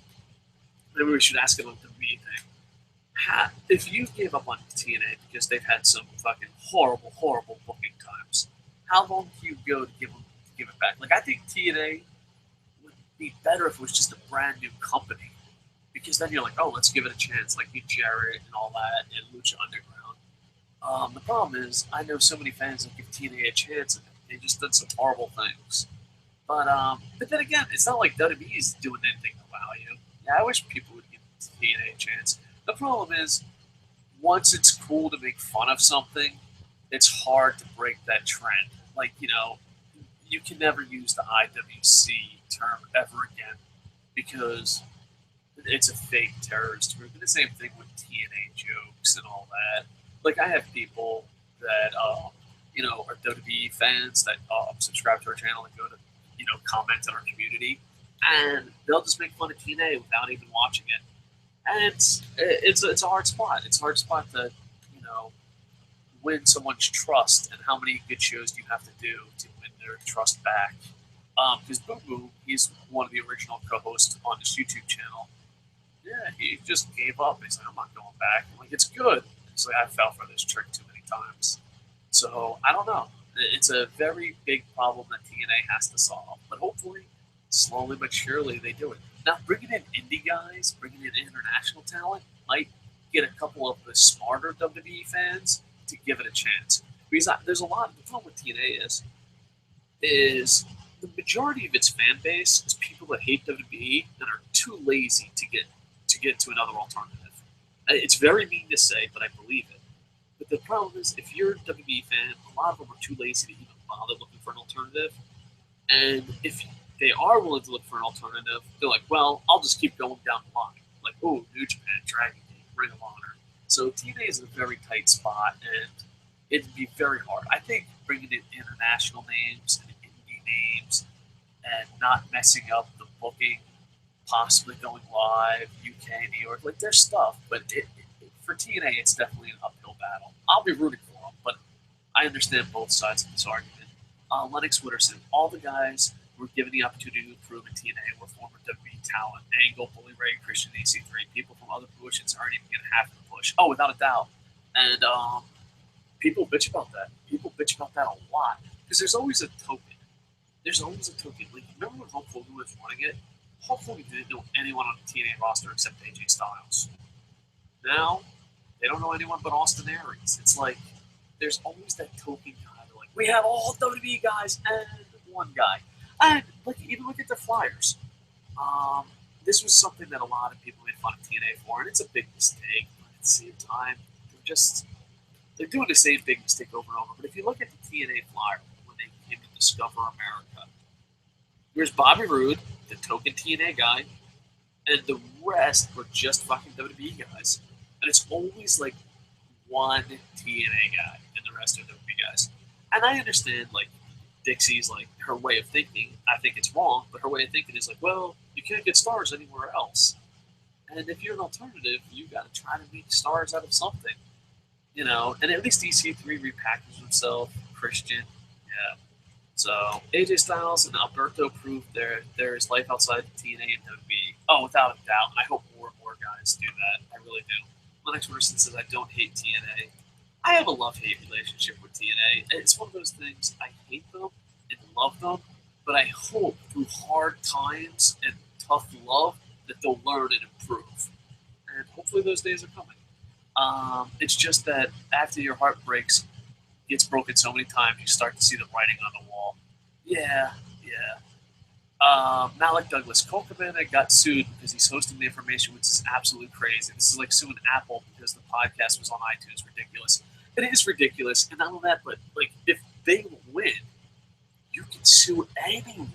maybe we should ask about the me thing. If you gave up on TNA because they've had some fucking horrible, horrible booking times, how long do you go to give it back? Like, I think TNA would be better if it was just a brand new company, because then you're like, oh, let's give it a chance, like Jarrett and all that, and Lucha Underground. The problem is, I know so many fans that give TNA a chance, and they just done some horrible things. But then again, it's not like WWE is doing anything to wow you. Yeah, I wish people would give TNA a chance. The problem is, once it's cool to make fun of something, it's hard to break that trend. Like, you can never use the IWC term ever again because it's a fake terrorist group. And the same thing with TNA jokes and all that. Like, I have people that, are WWE fans that subscribe to our channel and go to, comment on our community, and they'll just make fun of TNA without even watching it. And it's a hard spot. It's a hard spot to, win someone's trust, and how many good shows do you have to do to win their trust back? Because Boo Boo, he's one of the original co-hosts on this YouTube channel. Yeah, he just gave up. He's like, I'm not going back. I'm like, it's good. He's like, I fell for this trick too many times. So I don't know. It's a very big problem that TNA has to solve. But hopefully, slowly but surely, they do it. Now, bringing in indie guys, bringing in international talent might get a couple of the smarter WWE fans to give it a chance. Because there's a lot. The problem with TNA is the majority of its fan base is people that hate WWE and are too lazy to get to another alternative. It's very mean to say, but I believe it. But the problem is, if you're a WWE fan, a lot of them are too lazy to even bother looking for an alternative. And if they are willing to look for an alternative, they're like, well, I'll just keep going down the line. Like, oh, New Japan, Dragon Gate, Ring of Honor. So TNA is in a very tight spot, and it'd be very hard. I think bringing in international names and indie names and not messing up the booking, possibly going live, UK, New York, like, there's stuff, but for TNA, it's definitely an uphill battle. I'll be rooting for them, but I understand both sides of this argument. Lennox Witterson, all the guys who were given the opportunity to improve in TNA were former WWE talent. Angle, Bully Ray, Christian, EC3, people from other promotions aren't even going to have to push. Oh, without a doubt. And people bitch about that. People bitch about that a lot. Because there's always a token. There's always a token. Like, remember when Hulk Hogan was running it? Hulk Hogan didn't know anyone on the TNA roster except AJ Styles. Now, they don't know anyone but Austin Aries. It's like, there's always that token guy. They're like, we have all WWE guys and one guy. And even look at the Flyers. This was something that a lot of people made fun of TNA for, and it's a big mistake. But at the same time, they're doing the same big mistake over and over. But if you look at the TNA Flyer when they came to Discover America, there's Bobby Roode, the token TNA guy, and the rest were just fucking WWE guys. And it's always like one TNA guy and the rest are WWE guys. And I understand, like, Dixie's, like, her way of thinking, I think it's wrong, but her way of thinking is like, well, you can't get stars anywhere else. And if you're an alternative, you got to try to make stars out of something. And at least EC3 repackaged himself, Christian, yeah. So AJ Styles and Alberto proved there's life outside the TNA and WWE. Oh, without a doubt. And I hope more and more guys do that. I really do. Lennox Witterson says, I don't hate TNA. I have a love-hate relationship with TNA. It's one of those things, I hate them and love them, but I hope through hard times and tough love that they'll learn and improve. And hopefully those days are coming. It's just that after your heart breaks, gets broken so many times, you start to see the writing on the wall. Yeah. Malik Douglas, Colt Cabana got sued because he's hosting the information, which is absolutely crazy. This is like suing Apple because the podcast was on iTunes. Ridiculous. It is ridiculous, and not only that, but like if they win, you can sue anyone.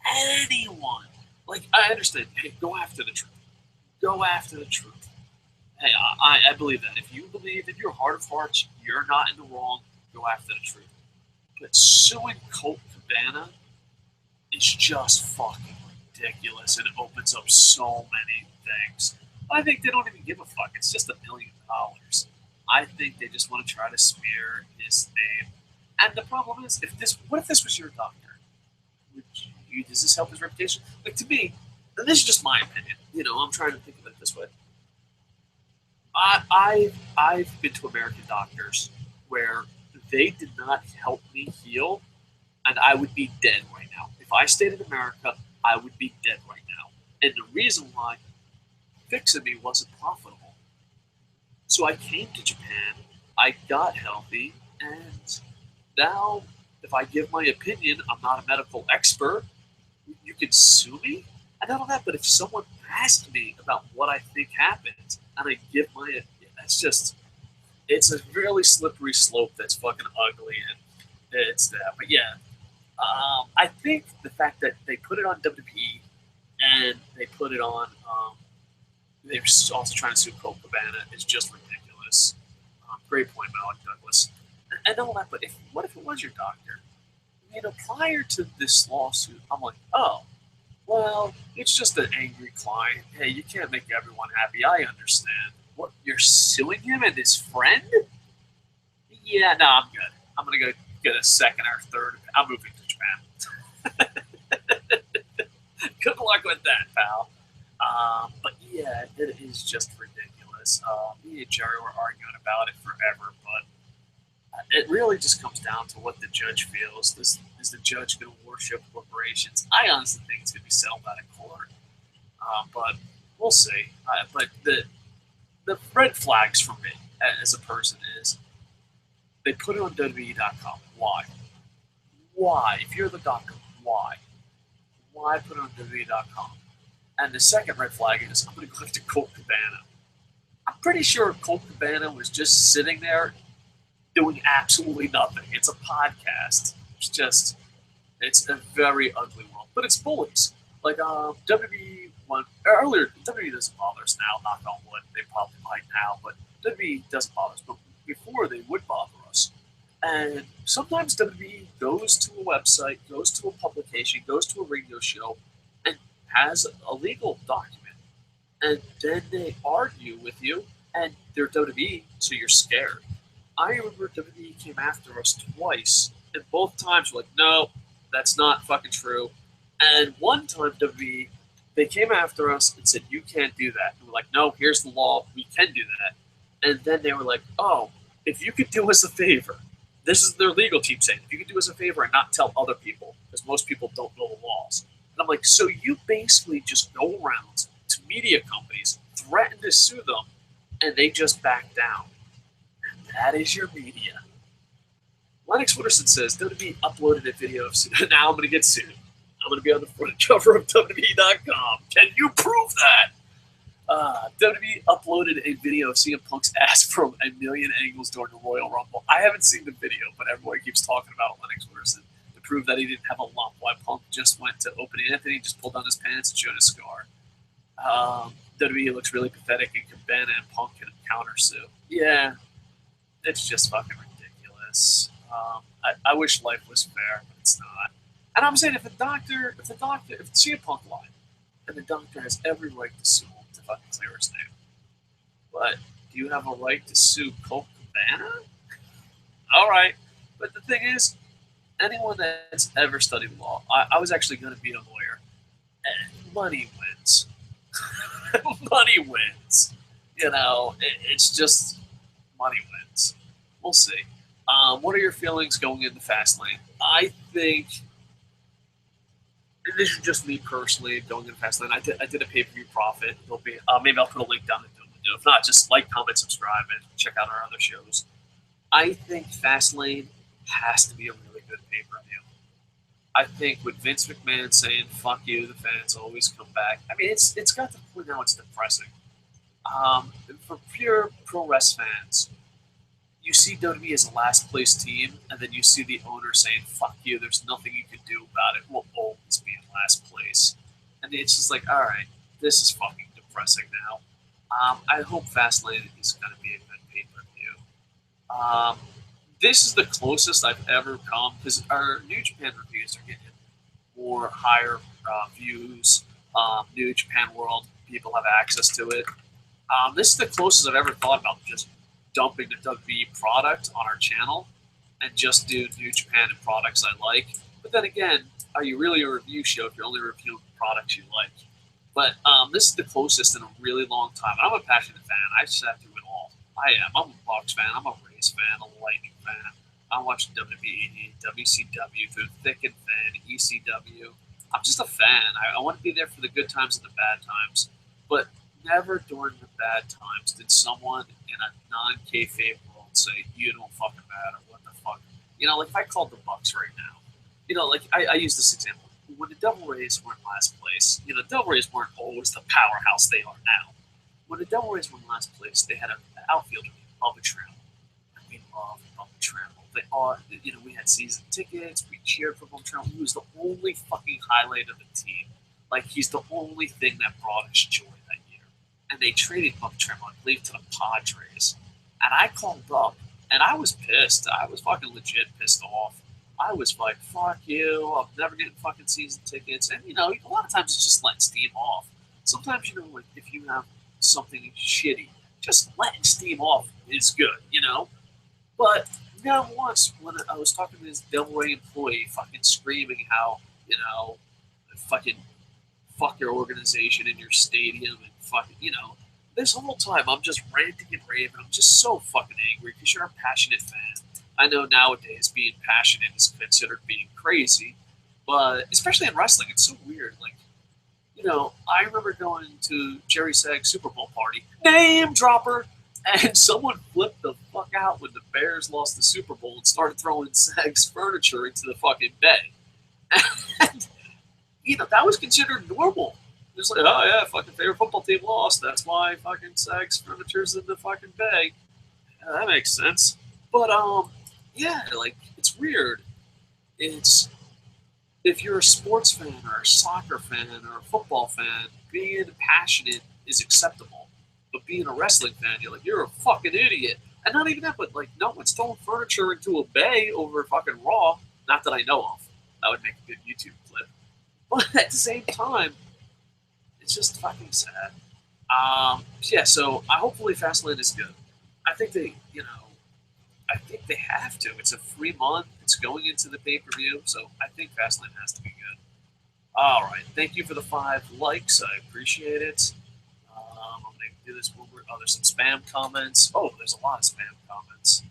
Anyone. Like I understand. Hey, go after the truth. Go after the truth. Hey, I believe that. If you believe in your heart of hearts you're not in the wrong, go after the truth. But suing Colt Cabana is just fucking ridiculous, and it opens up so many things. I think they don't even give a fuck. It's just $1 million. I think they just want to try to smear his name. And the problem is, what if this was your doctor? Does this help his reputation? Like, to me, and this is just my opinion. I'm trying to think of it this way. I've been to American doctors where they did not help me heal, and I would be dead right now. If I stayed in America, I would be dead right now. And the reason why fixing me wasn't profitable. So I came to Japan, I got healthy, and now if I give my opinion, I'm not a medical expert, you can sue me? And not only that, but if someone asked me about what I think happened, and I give my opinion, it's a really slippery slope that's fucking ugly, and it's that. But yeah, I think the fact that they put it on WWE and they put it on, they're also trying to sue Colt Cabana is just ridiculous. Great point, Malik Douglas. And all that, but what if it was your doctor? Prior to this lawsuit, I'm like, oh, well, it's just an angry client. Hey, you can't make everyone happy. I understand. What, you're suing him and his friend? Yeah, no, I'm good. I'm going to go get a second or third. I'm moving to Japan. Good luck with that, pal. But yeah, it is just ridiculous. Me and Jerry were arguing about it forever, but it really just comes down to what the judge feels. Is the judge going to worship corporations? I honestly think it's going to be settled out of court, but we'll see. But the red flags for me as a person is they put it on WWE.com. Why? Why? If you're the doctor, why? Why put it on WWE.com? And the second red flag is I'm going to go after Colt Cabana. I'm pretty sure Colt Cabana was just sitting there doing absolutely nothing. It's a podcast. It's a very ugly world. But it's bullies. Like WWE went earlier. WWE doesn't bother us now. Knock on wood. They probably might now, but WWE doesn't bother us. But before they would bother us. And sometimes WWE goes to a website, goes to a publication, goes to a radio show, and has a legal document. And then they argue with you, and they're WWE, so you're scared. I remember WWE came after us twice, and both times were like, no, that's not fucking true. And one time WWE, they came after us and said, you can't do that. And we're like, no, here's the law, we can do that. And then they were like, oh, if you could do us a favor, this is their legal team saying, if you could do us a favor and not tell other people, because most people don't know the laws. And I'm like, so you basically just go around to media companies, threaten to sue them, and they just back down. That is your media. Lennox Wooderson says, WWE uploaded a video of now I'm going to get sued. I'm going to be on the front cover of WWE.com. Can you prove that? WWE uploaded a video of CM Punk's ass from a million angles during the Royal Rumble. I haven't seen the video, but everyone keeps talking about Lennox Wooderson to prove that he didn't have a lump. Why Punk just went to Open Anthony, just pulled down his pants and showed a scar. WWE looks really pathetic, and Cabana and Punk can counter sue. Yeah. It's just fucking ridiculous. I wish life was fair, but it's not. And I'm saying if CM Punk lied, then the doctor has every right to sue him to fucking clear his name. But do you have a right to sue Colt Cabana? All right. But the thing is, anyone that's ever studied law, I was actually going to be a lawyer, and money wins. Money wins. It's just money wins. We'll see. What are your feelings going into Fastlane? I think, and this is just me personally going into Fastlane. I did a pay-per-view profit. There'll be maybe I'll put a link down in the video. If not, just like, comment, subscribe, and check out our other shows. I think Fastlane has to be a really good pay-per-view. I think with Vince McMahon saying "fuck you," the fans always come back. I mean, it's got to the point now it's depressing. For pure pro wrestling fans, you see WWE as a last place team, and then you see the owner saying "fuck you." There's nothing you can do about it. We'll always be in last place, and it's just like, all right, this is fucking depressing now. I hope Fastlane is going to be a good pay-per-view. This is the closest I've ever come because our New Japan reviews are getting more higher views. New Japan World people have access to it. This is the closest I've ever thought about just dumping the WWE product on our channel and just do New Japan and products I like. But then again, are you really a review show if you're only reviewing products you like? But this is the closest in a really long time. I'm a passionate fan. I sat through it all. I am. I'm a Bucks fan. I'm a Rays fan. I'm a Lightning fan. I watch WWE, WCW through thick and thin, ECW. I'm just a fan. I want to be there for the good times and the bad times. But never during the bad times did someone in a non-kayfabe world say, "You don't fucking matter. What the fuck?" You know, like if I called the Bucks right now, you know, like I use this example. When the Devil Rays were in last place, you know, the Devil Rays weren't always the powerhouse they are now. When the Devil Rays were in last place, they had an outfielder named Bubba Trammell. And we love Bubba Trammell. They are, you know, we had season tickets. We cheered for Bubba Trammell. He was the only fucking highlight of the team. Like, he's the only thing that brought us joy that year. And they traded Bubba Trammell, I believe, to the Padres. And I called up, and I was pissed. I was fucking legit pissed off. I was like, "Fuck you, I'm never getting fucking season tickets." And, you know, a lot of times it's just letting steam off. Sometimes, you know, like if you have something shitty, just letting steam off is good, you know? But never once when I was talking to this Devil Ray employee fucking screaming how, you know, fucking fuck your organization and your stadium and fucking, you know, this whole time I'm just ranting and raving. I'm just so fucking angry because you're a passionate fan. I know nowadays being passionate is considered being crazy, but especially in wrestling, it's so weird. Like, you know, I remember going to Jerry Sagg's Super Bowl party, name dropper, and someone flipped the fuck out when the Bears lost the Super Bowl and started throwing Sagg's furniture into the fucking bay. And, you know, that was considered normal. It was like, oh yeah, fucking favorite football team lost. That's why fucking Sagg's furniture's in the fucking bay. Yeah, that makes sense. But yeah, like it's weird. It's if you're a sports fan or a soccer fan or a football fan, being passionate is acceptable. But being a wrestling fan, you're like, you're a fucking idiot. And not even that, but like, no one's throwing furniture into a bay over fucking Raw. Not that I know of. That would make a good YouTube clip. But at the same time, it's just fucking sad. Yeah, so hopefully Fastlane is good. I think they, you know, I think they have to. It's a free month. It's going into the pay-per-view, so I think Fastlane has to be good. All right. Thank you for the 5 likes. I appreciate it. I'm going to do this one more. Oh, there's some spam comments. Oh, there's a lot of spam comments.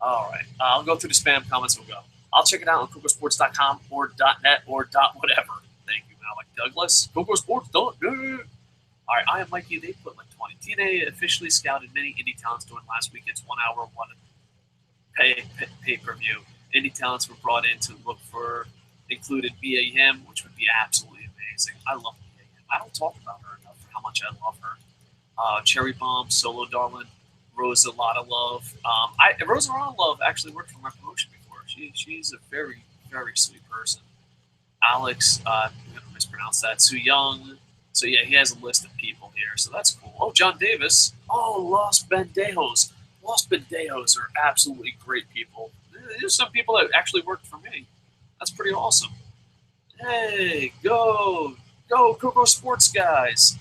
All right. I'll go through the spam comments and we'll go. I'll check it out on Kocosports.com or .net or .whatever. Thank you, Malik Douglas. Kocosports, don't do it. All right. I am Mikey. They put like 20. TNA officially scouted many indie talents during last weekend's 1 hour, pay-per-view. Indie talents were brought in to look for, included Mia Yim, which would be absolutely amazing. I love Mia Yim. I don't talk about her enough for how much I love her. Cherry Bomb, Solo Darlin, Rosa Lotta Love. Rosa Lotta Love actually worked for my promotion before. She's a very, very sweet person. Alex, I'm going to mispronounce that, Su Young. So yeah, he has a list of people here, so that's cool. Oh, John Davis. Oh, Los Bendejos. Los Bendejos are absolutely great people. There's some people that actually worked for me. That's pretty awesome. Hey, go Kocosports guys.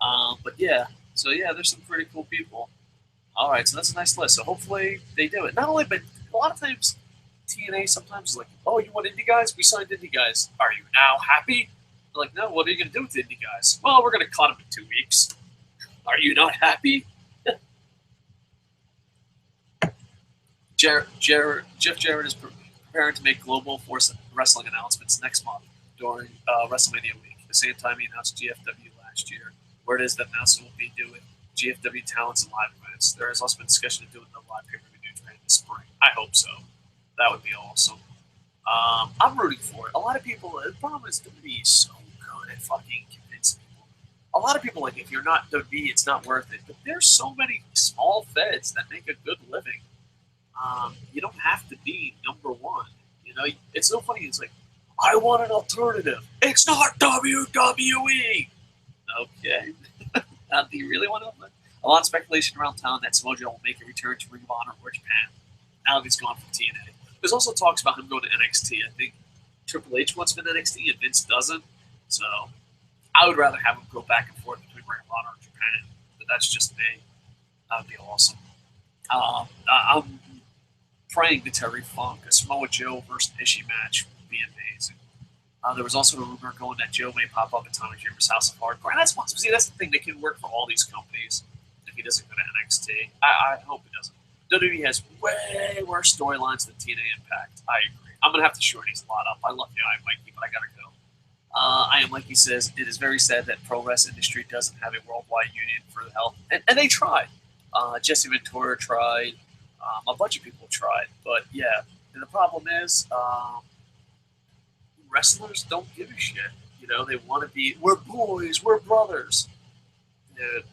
But yeah, so yeah, there's some pretty cool people. All right, so that's a nice list. So hopefully they do it. Not only, but a lot of times TNA sometimes is like, oh, you want indie guys? We signed indie guys. Are you now happy? They're like, no, what are you going to do with the indie guys? Well, we're going to cut them in 2 weeks. Are you not happy? Jeff Jarrett is preparing to make Global Force Wrestling announcements next month during WrestleMania week. The same time he announced GFW last year, where it is that announcement will be doing GFW talents and live events. There has also been discussion of doing the live pay-per-view New Japan this spring. I hope so. That would be awesome. I'm rooting for it. A lot of people, the problem is WWE is so good at fucking convincing people. A lot of people, like, if you're not WWE, it's not worth it. But there's so many small feds that make a good living. You don't have to be number one. You know, it's so funny. It's like, I want an alternative. It's not WWE. Okay. Do you really want to? A lot of speculation around town that Samoa Joe will make a return to Ring of Honor or Japan. Now that he's gone from TNA. There's also talks about him going to NXT. I think Triple H wants him in NXT and Vince doesn't. So I would rather have him go back and forth between Ring of Honor and Japan. But that's just me. That would be awesome. I'm praying to Terry Funk. A Samoa Joe versus Ishii match would be amazing. There was also a rumor going that Joe may pop up at Tommy Dreamer's House of Hardcore. And that's possible. See, that's the thing. They can work for all these companies if he doesn't go to NXT. I hope he doesn't. WWE has way worse storylines than TNA Impact. I agree. I'm going to have to shorten these a lot up. I love you, I am Mikey, but I got to go. I am Mikey says, it is very sad that pro wrestling industry doesn't have a worldwide union for the health. And they tried. Jesse Ventura tried. A bunch of people tried. But, yeah. And the problem is wrestlers don't give a shit. You know, they want to be, we're boys, we're brothers. Dude,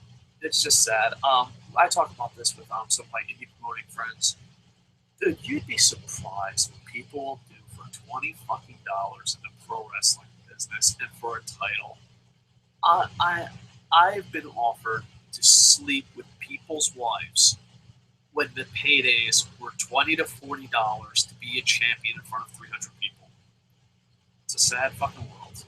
it's just sad. I talk about this with some of my indie promoting friends. Dude, you'd be surprised what people will do for $20 fucking in the pro wrestling business and for a title. I've been offered to sleep with people's wives when the paydays were $20 to $40 to be a champion in front of 300 people. It's a sad fucking world.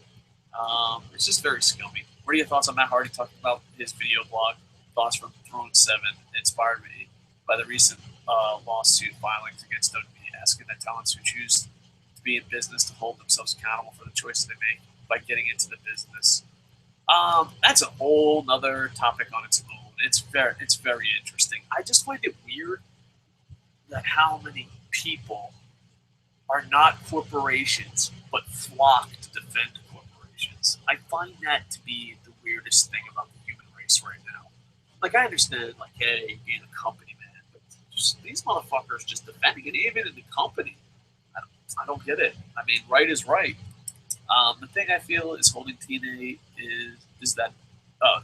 It's just very scummy. What are your thoughts on Matt Hardy talking about his video blog? Thoughts from Throne 7 inspired me by the recent lawsuit filings against WWE, asking that talents who choose to be in business to hold themselves accountable for the choices they make by getting into the business. That's a whole nother topic on its own. It's very interesting. I just find it weird that how many people are not corporations but flock to defend corporations. I find that to be the weirdest thing about the human race right now. Like, I understand, like, hey, being a company man, but just, these motherfuckers just defending it, even in the company. I don't get it. I mean, right is right. The thing I feel is holding TNA is that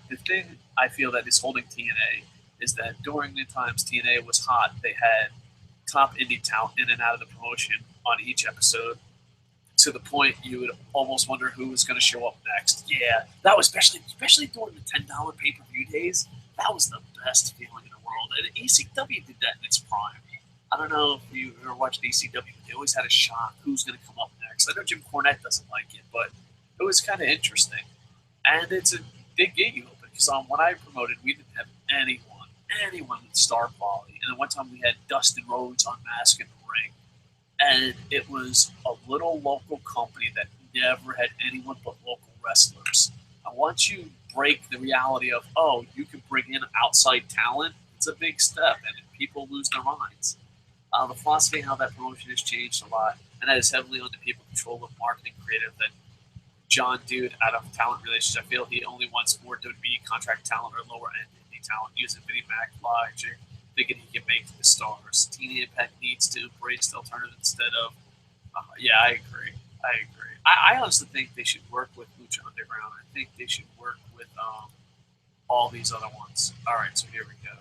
the thing I feel that is holding TNA is that during the times TNA was hot, they had top indie talent in and out of the promotion on each episode, to the point you would almost wonder who was going to show up next. Yeah, that was especially during the $10 pay-per-view days. That was the best feeling in the world. And ECW did that in its prime. I don't know if you ever watched ECW, but they always had a shock who's going to come up next. I know Jim Cornette doesn't like it, but it was kind of interesting. And it's a big gig you open, because when I promoted, we didn't have anyone with star quality. And then one time we had Dustin Rhodes on Mask in the ring. And it was a little local company that never had anyone but local wrestlers. And once you break the reality of, oh, you can bring in outside talent, it's a big step, and people lose their minds. The philosophy and how that promotion has changed a lot, and that is heavily on the people control of marketing creative that John Dude out of talent relations. I feel he only wants more WWE contract talent or lower end indie talent using Vinnie Mac logic, thinking he can make the stars. TNA Impact needs to embrace the alternative instead of, yeah, I agree. I honestly think they should work with Lucha Underground. I think they should work with all these other ones. All right, so here we go.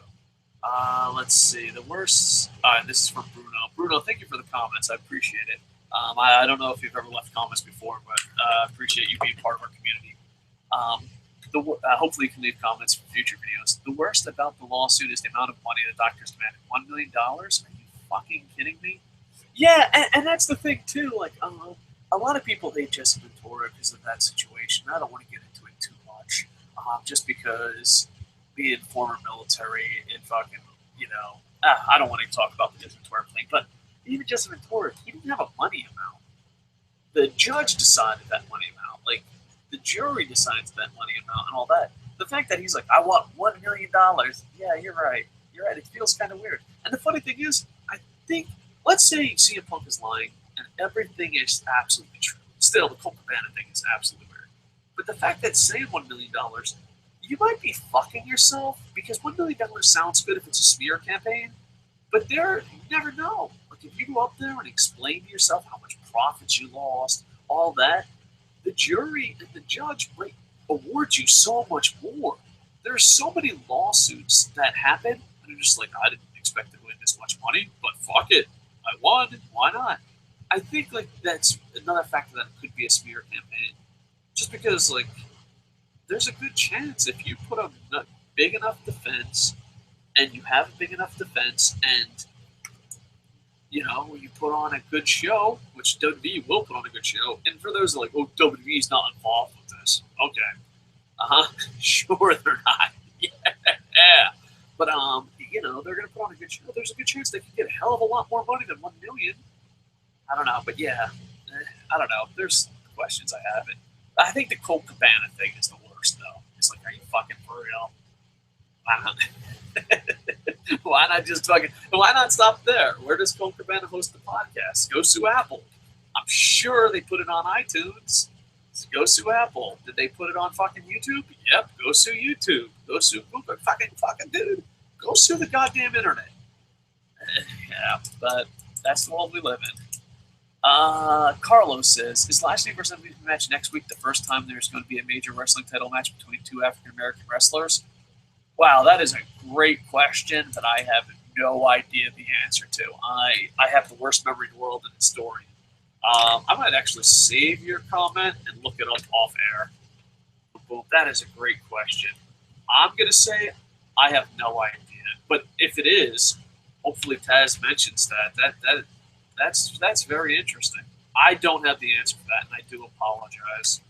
Let's see. The worst. This is from Bruno. Bruno, thank you for the comments. I appreciate it. I don't know if you've ever left comments before, but I appreciate you being part of our community. Hopefully you can leave comments for future videos. The worst about the lawsuit is the amount of money the doctors demanded. $1 million? Are you fucking kidding me? Yeah, and that's the thing, too. Like, a lot of people hate Jesse Ventura because of that situation. I don't want to get into it too much. Just because being former military and fucking, I don't want to talk about the Jesse Ventura thing, but even Jesse Ventura, he didn't have a money amount. The judge decided that money amount. Like, the jury decides that money amount and all that. The fact that he's like, I want $1 million. Yeah, you're right. It feels kind of weird. And the funny thing is, I think, let's say CM Punk is lying and everything is absolutely true. Still, the Colt Cabana thing is absolutely weird. But the fact that saying $1 million, you might be fucking yourself, because $1 million sounds good if it's a smear campaign. But you never know. Like if you go up there and explain to yourself how much profits you lost, all that, the jury and the judge might award you so much more. There's so many lawsuits that happen, and they're just like, I didn't expect to win this much money, but fuck it, I won. Why not? I think like that's another factor that could be a smear campaign, just because like there's a good chance if you put a big enough defense and you have a big enough defense and you put on a good show, which WWE will put on a good show. And for those who are like, oh, WWE's not involved with this. Okay. Sure they're not. Yeah. But they're gonna put on a good show. There's a good chance they can get a hell of a lot more money than $1 million. I don't know, but yeah. I don't know. There's questions I have. I think the Colt Cabana thing is the worst though. It's like, are you fucking for real? I don't Why not stop there? Where does Colt Cabana host the podcast? Go sue Apple. I'm sure they put it on iTunes. Go sue Apple. Did they put it on fucking YouTube? Yep. Go sue YouTube. Go sue Google. Fucking dude. Go sue the goddamn internet. Yeah, but that's the world we live in. Carlos says, is Lashley versus MVP match next week the first time there's going to be a major wrestling title match between two African-American wrestlers? Wow, that is a great question that I have no idea the answer to. I have the worst memory in the world in the story. I might actually save your comment and look it up off air. Boom, that is a great question. I'm going to say I have no idea. But if it is, hopefully Taz mentions that's very interesting. I don't have the answer for that, and I do apologize.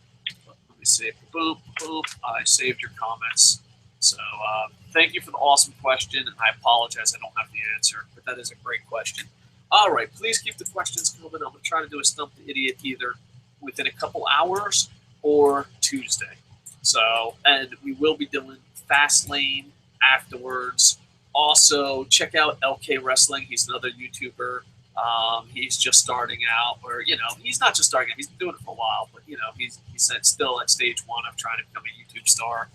But let me see. Boom, boom. I saved your comments. So thank you for the awesome question, and I apologize I don't have the answer, but that is a great question. All right, please keep the questions coming. I'm going to try to do a Stump the Idiot either within a couple hours or Tuesday. So, and we will be doing Fastlane afterwards. Also, check out LK Wrestling. He's another YouTuber. He's just starting out, or he's not just starting out. He's been doing it for a while, but he's still at stage 1 of trying to become a YouTube star.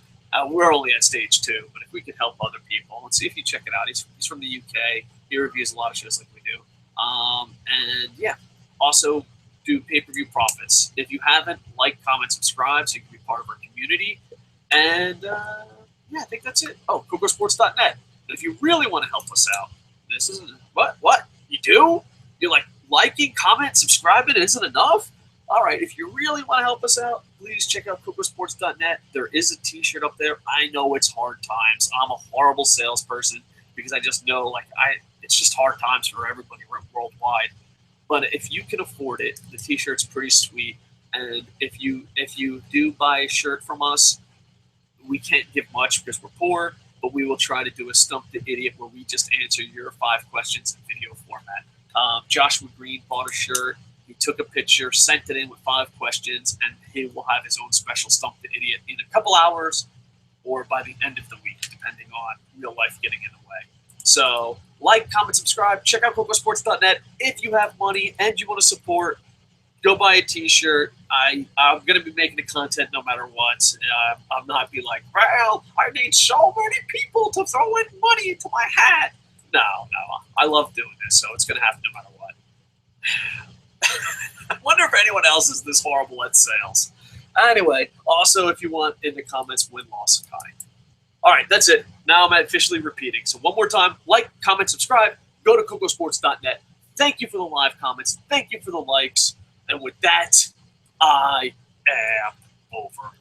We're only at stage 2, but if we can help other people, let's see if you check it out. He's from the UK. He reviews a lot of shows like we do. And yeah, also do pay-per-view profits. If you haven't, like, comment, subscribe so you can be part of our community. And yeah, I think that's it. Oh, Kocosports.net. And if you really want to help us out, this isn't what you do. You're like liking, comment, subscribing. It isn't enough. All right, if you really want to help us out, please check out Kocosports.net. There is a T-shirt up there. I know it's hard times. I'm a horrible salesperson because I just know, it's just hard times for everybody worldwide. But if you can afford it, the T-shirt's pretty sweet. And if you do buy a shirt from us, we can't give much because we're poor, but we will try to do a Stump the Idiot where we just answer your 5 questions in video format. Joshua Green bought a shirt. He took a picture, sent it in with 5 questions, and he will have his own special Stump the Idiot in a couple hours or by the end of the week, depending on real life getting in the way. So, like, comment, subscribe, check out Kocosports.net. If you have money and you want to support, go buy a T-shirt. I'm going to be making the content no matter what. I'm not be like, well, I need so many people to throw in money into my hat. No. I love doing this, so it's going to happen no matter what. I wonder if anyone else is this horrible at sales. Anyway, also, if you want, in the comments, win, loss, and tie. All right, that's it. Now I'm officially repeating. So one more time, like, comment, subscribe, go to Kocosports.net. Thank you for the live comments. Thank you for the likes. And with that, I am over.